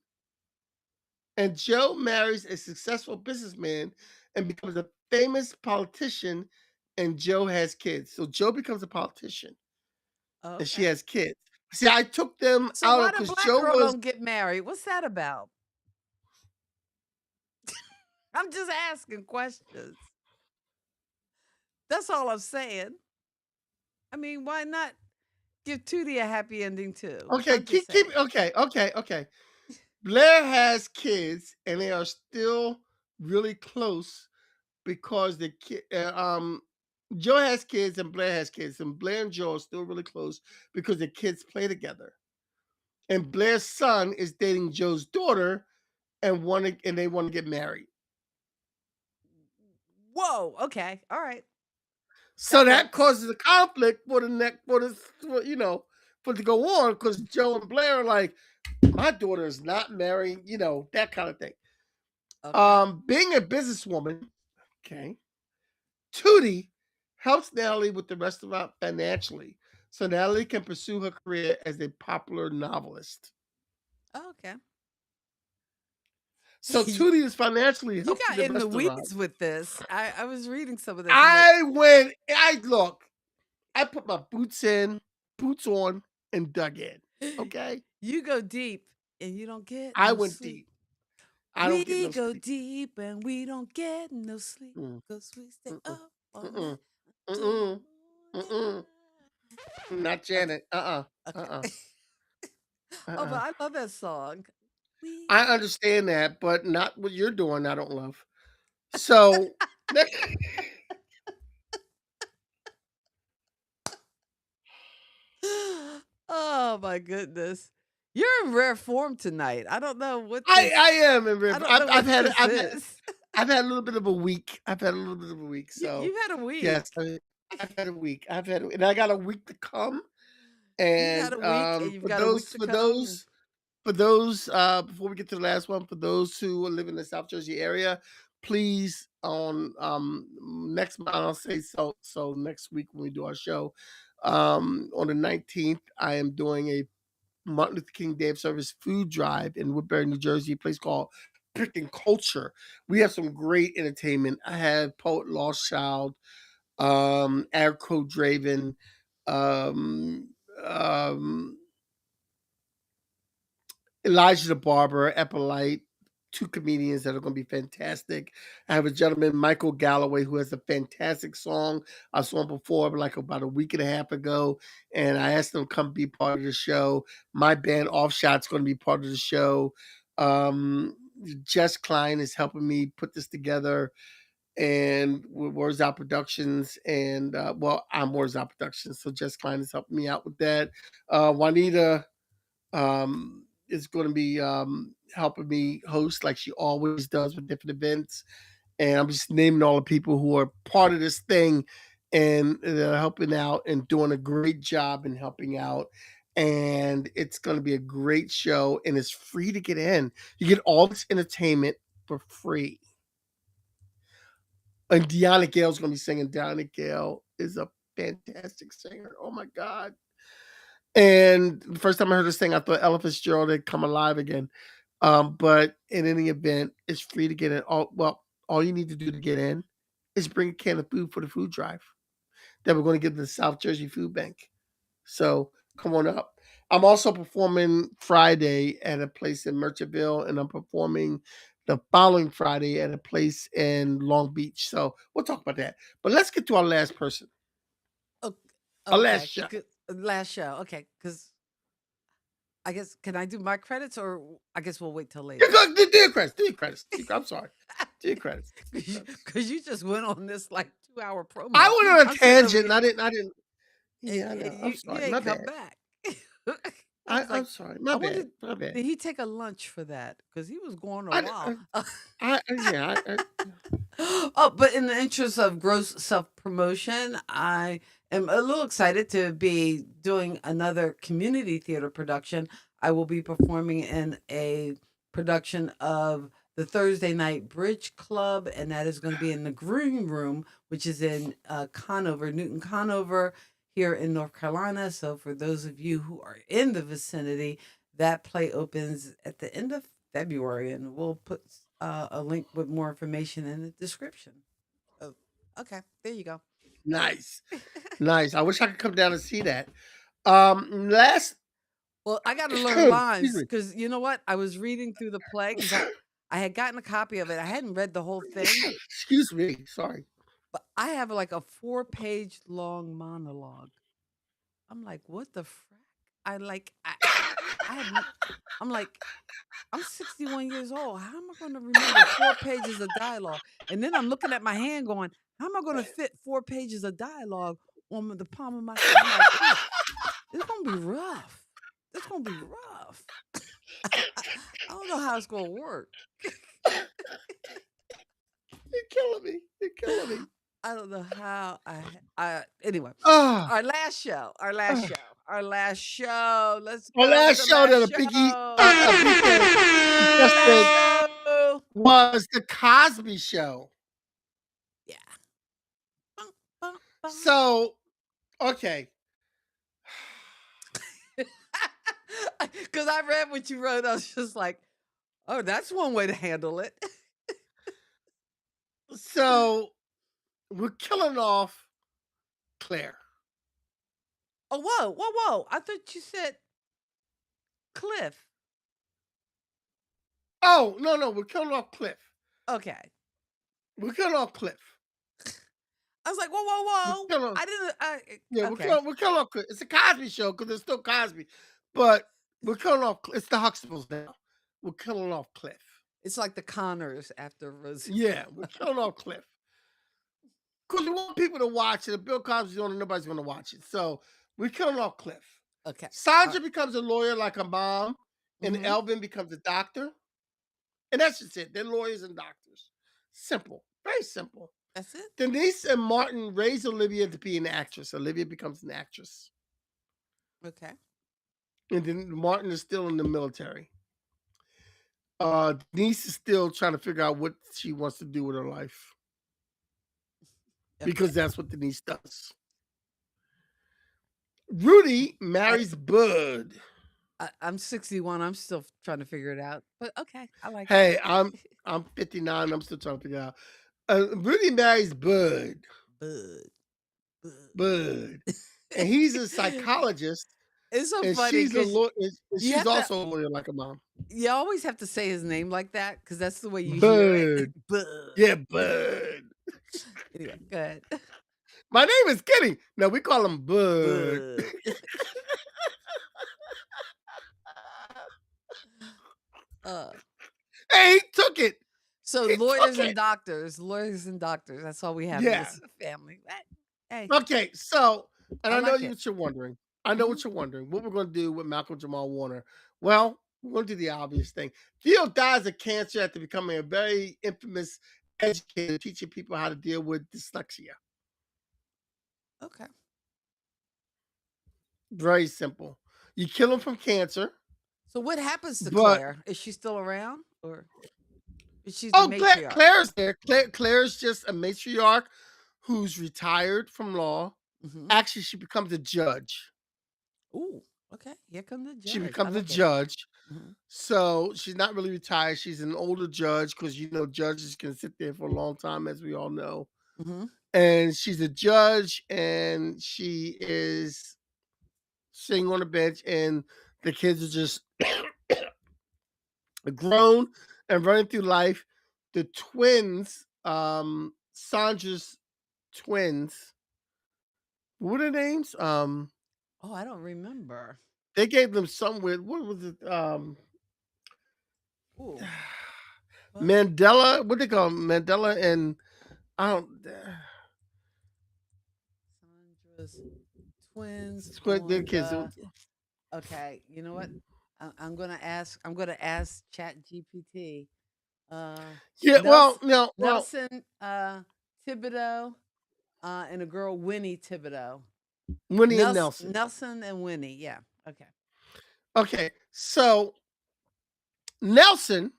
And Joe marries a successful businessman and becomes a famous politician. And Joe has kids. So Joe becomes a politician and she Okay. has kids. See, I took them So out why of the because black Joe girl was don't get married? What's that about? I'm just asking questions. That's all I'm saying. I mean, why not give Tootie a happy ending too? okay. I'm just saying. Okay. Blair has kids and they are still really close because the kid, Joe has kids and Blair has kids, and Blair and Joe are still really close because the kids play together. And Blair's son is dating Joe's daughter, and they want to get married. Whoa. Okay. All right. So That that works. causes a conflict for the next for it to go on because Joe and Blair are like, my daughter is not married, that kind of thing. Okay. Being a businesswoman, okay, Tootie helps Natalie with the restaurant financially, so Natalie can pursue her career as a popular novelist. Oh, okay. So you Tootie is financially you helping got the in the restaurant. weeds with this. I was reading some of this. I'm like, I put my boots on, and dug in. Okay, you go deep and you don't get I no went sleep. deep. I don't get We no go sleep. deep and we don't get no sleep Mm, because we stay mm-mm, up all night mm-mm, till the mm-mm, mm-mm. morning. Not Okay, Janet. okay. Oh, but Uh-uh. I love that song. We I understand that, but not what you're doing. I don't love. So next, Oh my goodness. You're in rare form tonight. I don't know what I this am in I river. don't know what this I've had is. I've had a little bit of a week. I've had a little bit of a week. So You had a yes, week. I've had a week. And I got a week to come. You had And a week and you've for got a week those to come and before we get to the last one, for those who live in the South Jersey area, please on next month, I'll say so next week when we do our show, on the 19th, I am doing a Martin Luther King Day of Service food drive in Woodbury, New Jersey, a place called Picking Culture. We have some great entertainment. I have Poet Lost Child, Erico Draven, um, um, Elijah the Barber, Eppolite, two comedians that are going to be fantastic. I have a gentleman, Michael Galloway, who has a fantastic song. I saw him before, like about a week and a half ago, and I asked him to come be part of the show. My band, Offshot's going to be part of the show. Um, Jess Klein is helping me put this together, and with Words Out Productions, and I'm Words Out Productions, so Jess Klein is helping me out with that. Juanita is going to be helping me host like she always does with different events. And I'm just naming all the people who are part of this thing and they're helping out and doing a great job in helping out. And it's going to be a great show and it's free to get in. You get all this entertainment for free. And Deanna Gale's going to be singing. Deanna Gale is a fantastic singer. Oh my God. And the first time I heard this thing, I thought Ella Fitzgerald had come alive again. But in any event, it's free to get in. All you need to do to get in is bring a can of food for the food drive that we're going to give to the South Jersey Food Bank. So come on up. I'm also performing Friday at a place in Merchantville, and I'm performing the following Friday at a place in Long Beach. So we'll talk about that. But let's get to our last person, o- our last okay. show. Last show. Okay, because I guess can I do my credits or I guess we'll wait till later. Do your credits. Do your credits. I'm sorry. Do your credits. Do your credits. Because you just went on this like 2 hour promo. I went on a I'm sitting over tangent. here, I didn't. Yeah, I and know. I'm you sorry. My ain't come bad. back. I was I'm like, sorry. I My bad. wondered, My bad. did he take a lunch for that? Because he was going a I, while. yeah. Oh, but in the interest of gross self promotion, I am a little excited to be doing another community theater production. I will be performing in a production of the Thursday Night Bridge Club, and that is going to be in the Green Room, which is in Conover, Newton Conover, here in North Carolina. So, for those of you who are in the vicinity, that play opens at the end of February, and we'll put a link with more information in the description. Oh, okay. There you go. Nice. Nice. I wish I could come down and see that. Last Well, I got to learn excuse lines me. because you know what? I was reading through the play because I had gotten a copy of it. I hadn't read the whole thing, Excuse me. Sorry. but I have like a 4-page long monologue. I'm like, what the frack? I like, I have, I'm like, I'm 61 years old. How am I going to remember 4 pages of dialogue? And then I'm looking at my hand going, how am I going to fit 4 pages of dialogue on the palm of my hand? I'm like, ooh, it's going to be rough. It's going to be rough. I don't know how it's going to work. You're killing me. You're killing me. I don't know how anyway, Ah, our last show, our last ah. show, our last show. Let's Our go with last the show that last a biggie, show. a big suggested Last show. was the Cosby Show. Yeah. Bum, bum, bum. So, okay. Because I read what you wrote, I was just like, oh, that's one way to handle it. So, we're killing off Claire. Oh, whoa, whoa, whoa. I thought you said Cliff. Oh, no, we're killing off Cliff. Okay. We're killing off Cliff. I was like, whoa, We're whoa, whoa. killing, I didn't, yeah, okay. we're killing off Cliff. It's a Cosby Show because it's still Cosby. But we're killing off, it's the Huxtables now. We're killing off Cliff. It's like the Connors after Rosie. Yeah, we're killing off Cliff. Because we want people to watch it. If Bill Cosby's on it, nobody's going to watch it. So we're killing off Cliff. Okay. Sandra becomes a lawyer like a mom, and Mhm. Elvin becomes a doctor. And that's just it. They're lawyers and doctors. Simple. Very simple. That's it. Denise and Martin raise Olivia to be an actress. Olivia becomes an actress. Okay. And then Martin is still in the military. Denise is still trying to figure out what she wants to do with her life. Because that's what Denise does. Rudy marries Bud. I'm 61. I'm still trying to figure it out. But okay, I like it. Hey, I'm 59. I'm still trying to figure out. Rudy marries Bud. Bud. And he's a psychologist. It's so And funny she's a because lawyer. And you she's have to, also a lawyer like a mom. you always have to say his name like that because that's the way you hear it. Bud. Bud. Yeah, Bud. Anyway, go ahead. My name is Kenny. No, we call him Bud. Bud. Hey, he took it. So He lawyers took and it. doctors. That's all we have in Yeah. this family. Hey. Okay, so, and I I know like it. what you're wondering. I know what Mhm. you're wondering. What we're going to do with Malcolm Jamal Warner? Well, we're going to do the obvious thing. Theo dies of cancer after becoming a very infamous educator, teaching people how to deal with dyslexia. Okay. Very simple. You kill him from cancer. So what happens to But Claire? Is she still around or is she the oh, matriarch? Claire's there. Claire's just a matriarch who's retired from law. Mhm. Actually, she becomes a judge. Ooh, okay. Here comes the judge. She I becomes a like it. judge. Mhm. So she's not really retired. She's an older judge because judges can sit there for a long time, as we all know. Mhm. And she's a judge, and she is sitting on the bench, and the kids are just grown and running through life. The twins, Sandra's twins, what are their names? Oh, I don't remember. They gave them somewhere. What was it? Ooh. What? Mandela. What they call 'em? Mandela and I don't. Sandra's twins Squid the on kids. the. Okay, you know what? I'm gonna ask. I'm gonna ask Chat GPT Uh, Yeah, well, Nelson, no, well, Nelson Thibodeau, and a girl Winnie Thibodeau. Winnie and Nelson. Nelson and Winnie. Yeah. Okay. Okay, so Nelson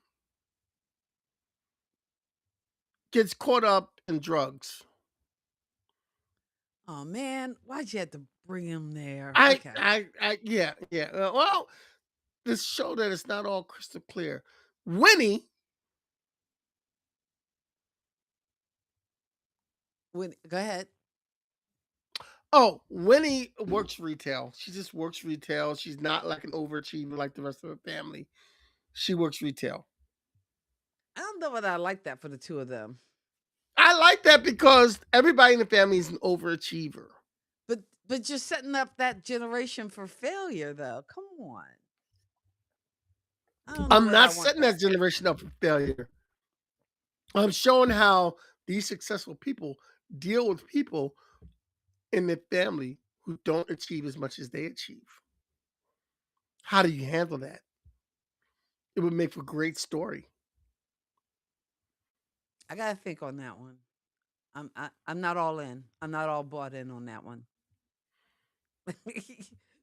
gets caught up in drugs. Oh man, why'd you have to bring him there? I, Okay. yeah, yeah. Well, this show that it's not all crystal clear. Winnie, Go ahead. Winnie works retail. She just works retail. She's not like an overachiever like the rest of her family. She works retail. I don't know whether I like that for the two of them. I like that because everybody in the family is an overachiever. But you're setting up that generation for failure, though. Come on. I don't know I'm whether I not want setting that. that generation up for failure. I'm showing how these successful people deal with people in their family who don't achieve as much as they achieve. How do you handle that? It would make for a great story. I gotta think on that one. I'm not all in. I'm not all bought in on that one.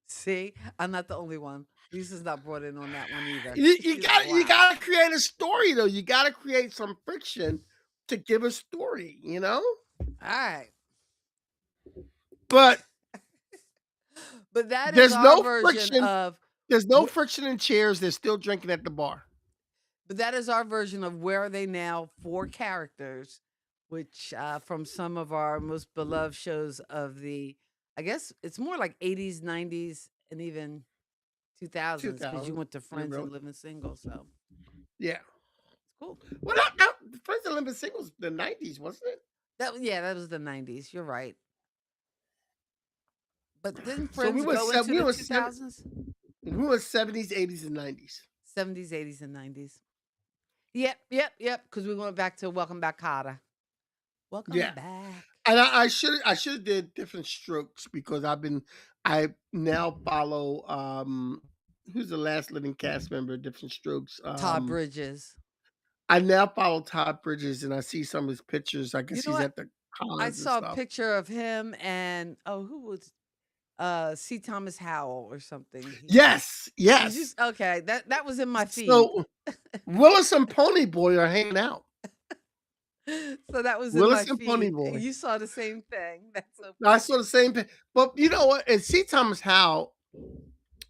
See, I'm not the only one. Lisa's not brought in on that one either. You She's like, got you wow. got to create a story though. You got to create some friction to give a story. All right. But But that is there's our no version friction. of There's no friction in chairs. They're still drinking at the bar. but that is our version of Where Are They Now? Four characters, which from some of our most beloved shows of the, I guess it's more like 80s, 90s, and even 2000s because you 2000. went to Yeah, Friends bro. and Living Single, so Yeah. it's cool. Well, not First Olympic singles the '90s, wasn't it? That was the 90s. You're right. But didn't So Friends go into the 2000s? we were '70s, '80s, and '90s. 70s, 80s, and 90s. Yep. Because we went back to Welcome Back, Carter. Welcome Yeah. back. And I should have did different strokes because I now follow who's the last living cast member of Different Strokes? Todd Bridges. I now follow Todd Bridges and I see some of his pictures. I You guess know he's what? at the I cons and saw a stuff. picture of him and who was C. Thomas Howell or something. Yes, Did you yes. okay, that was in my feed. So Willis and Pony Boy are hanging out. So that was in my Willis and Pony feed. Boy. You saw the same thing. That's so I funny. saw the same thing. But you know what? And C. Thomas Howell,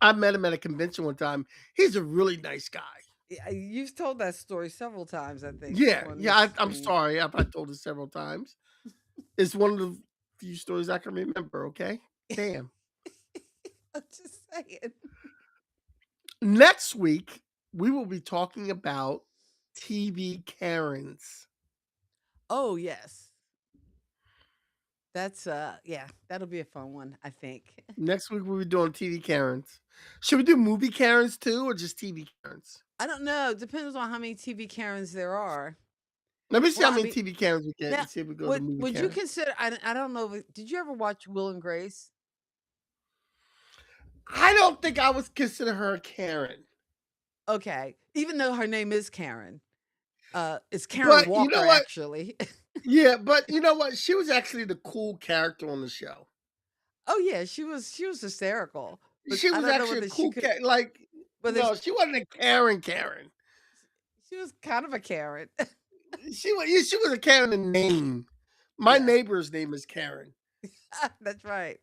I met him at a convention one time. He's a really nice guy. Yeah, you've told that story several times, I think, Yeah, on yeah. this I'm thing. sorry if I told it several times. It's one of the few stories I can remember. Okay, damn. I'm just saying. Next week we will be talking about TV Karens. Oh yes. That's yeah, that'll be a fun one, I think. Next week we'll be doing TV Karens. Should we do movie Karens too, or just TV Karens? I don't know. Depends on how many TV Karens there are. Let me see Well, how I many mean, TV Karens we get now and see if we go to movie would you Karens. consider? I don't know. Did you ever watch Will and Grace? I don't think I would consider her a Karen. Okay, even though her name is Karen, it's Karen But you know Walker what? actually. Yeah, but you know what? She was actually the cool character on the show. Oh yeah, she was hysterical, but She I was don't know actually a whether she cool could. cat. Like, Whether no, she wasn't a Karen. Karen. she was kind of a Karen. She was a Karen in name. My Yeah, neighbor's name is Karen, that's right.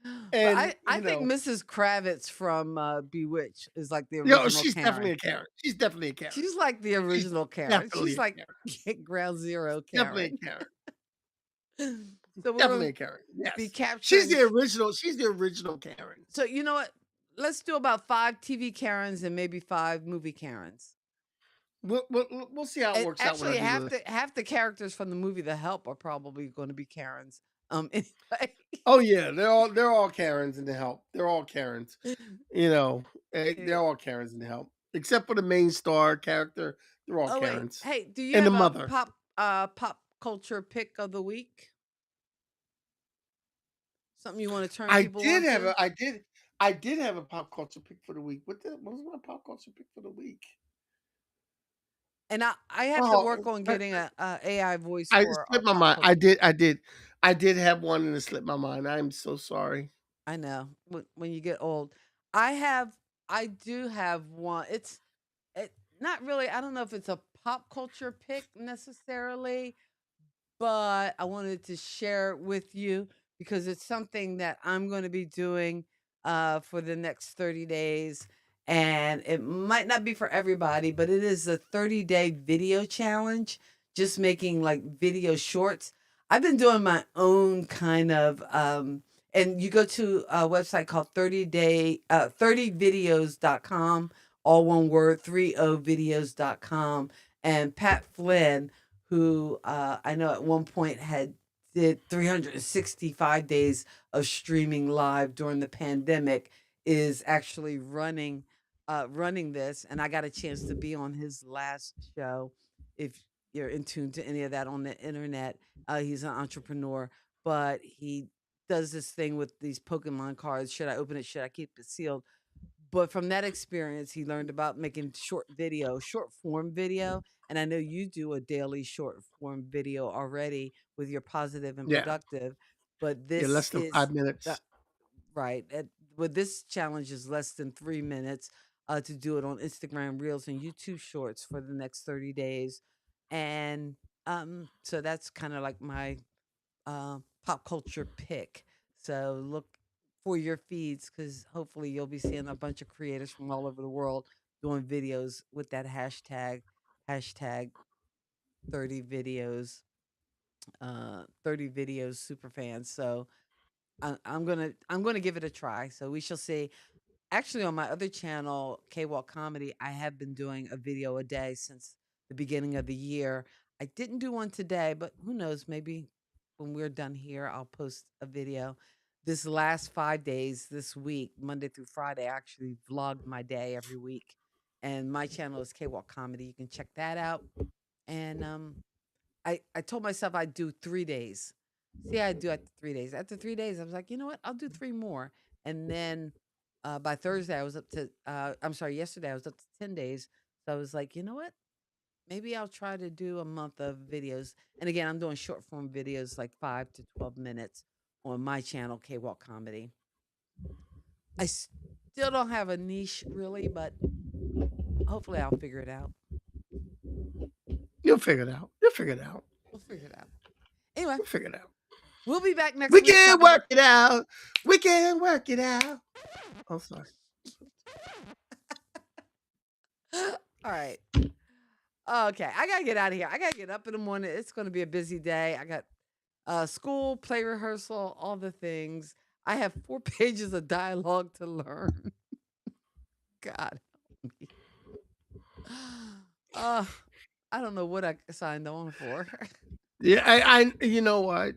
But and I think Mrs. Kravitz from Bewitched is like the yo, original she's definitely Karen. a Karen. She's definitely a Karen. She's like the She's original Karen. definitely She's a like Karen. ground zero Definitely Karen. a Karen. So we're Definitely gonna a Karen. be Yes, she's capturing. the original. She's the original Karen. So you know what? Let's do about 5 TV Karens and maybe 5 movie Karens. We'll see how it And works out when I actually, do this. half the characters from the movie The Help are probably going to be Karens. Anyway. Oh yeah, they're all Karens in the help. They're all Karens. You know, they're all Karens in the help, except for the main star character. They're all Oh wait, Karens hey, do you and the have a mother. pop culture pick of the week? Something you want to turn I people did on have to? a I did have a pop culture pick for the week. What was my pop culture pick for the week? And I have to work Oh, on getting a AI voice I for our slipped my pop mind. culture. I did have one and it slipped my mind. I'm so sorry. I know when you get old. I do have one. It not really. I don't know if it's a pop culture pick necessarily, but I wanted to share it with you because it's something that I'm going to be doing for the next 30 days. And it might not be for everybody, but it is a 30-day video challenge, just making like video shorts. I've been doing my own kind of, and you go to a website called 30videos.com, all one word, 30videos.com. And Pat Flynn, who I know at one point did 365 days of streaming live during the pandemic, is actually running this, and I got a chance to be on his last show. If you're in tune to any of that on the internet, he's an entrepreneur, but he does this thing with these Pokemon cards. Should I open it? Should I keep it sealed? But from that experience, he learned about making short form video. And I know you do a daily short form video already with your positive and Yeah. productive. But Yeah, this less than is 5 minutes. right. But this challenge is less than 3 minutes to do it on Instagram Reels and YouTube Shorts for the next 30 days. And so that's kind of like my pop culture pick. So look for your feeds because hopefully you'll be seeing a bunch of creators from all over the world doing videos with that hashtag 30 videos, 30 videos super fans. So I'm gonna give it a try. So we shall see. Actually, on my other channel, K-Walk Comedy, I have been doing a video a day since the beginning of the year. I didn't do one today, but who knows? Maybe when we're done here, I'll post a video. This last 5 days, this week, Monday through Friday, I actually vlogged my day every week. And my channel is K-Walk Comedy. You can check that out. And I told myself I'd do 3 days. See, I do after 3 days. After 3 days, I was like, you know what? I'll do three more. And then by Thursday, I was up to, I'm sorry, yesterday, I was up to 10 days. So I was like, you know what? Maybe I'll try to do a month of videos. And again, I'm doing short form videos like 5 to 12 minutes on my channel, K-Walk Comedy. I still don't have a niche really, but hopefully I'll figure it out. You'll figure it out. You'll figure it out. We'll figure it out. Anyway, You'll figure it out. we'll be back next We week. can talking work it out. We can work it out. Oh, sorry. All right. Okay, I gotta get out of here. I gotta get up in the morning. It's gonna be a busy day. I got school, play rehearsal, all the things. I have 4 pages of dialogue to learn. God help me. I don't know what I signed on for. Yeah, I you know what?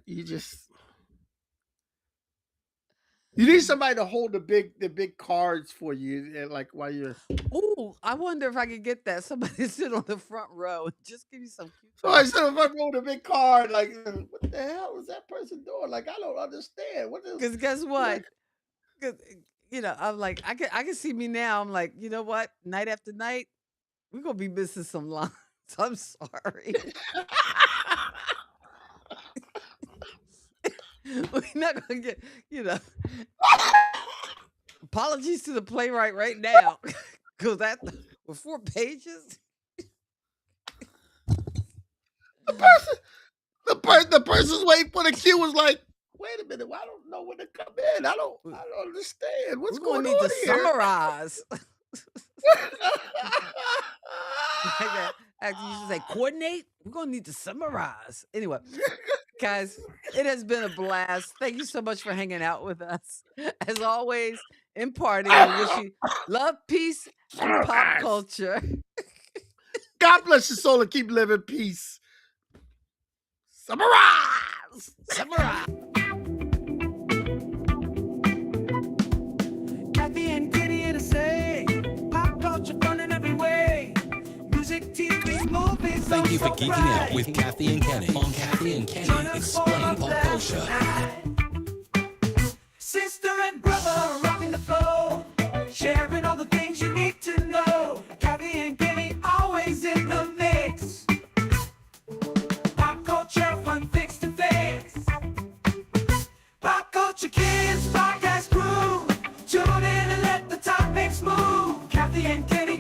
You need somebody to hold the big cards for you, and like while you're. Oh, I wonder if I could get that. Somebody sit on the front row and just give you some cute. So I said, if I rolled a big card, like, what the hell is that person doing? Like, I don't understand. What is? Because guess what? Like, 'Cause, I'm like, I can see me now. I'm like, you know what? Night after night, we're gonna be missing some lines. I'm sorry. We're not gonna get, apologies to the playwright right now. Because that with 4 pages. the person's waiting for the cue was like, wait a minute, I don't know when to come in. I don't understand what's We're gonna going need on to here. summarize. Actually, you should say coordinate. We're gonna need to summarize. Anyway, guys, it has been a blast. Thank you so much for hanging out with us. As always, imparting, we wish you love, peace, and pop culture. God bless your soul and keep living peace. Summarize. Kathy and Kitty here to say, pop culture fun in every way. Music, TV, movies. Thank you for also geeking out bright. with Kathy and Kenny on Kathy and Join Kenny us for Explain a Pop blast Culture. tonight. Sister and brother rocking the flow, sharing all the things you need to know. Kathy and Kenny always in the mix. smooth. Kathy and Kenny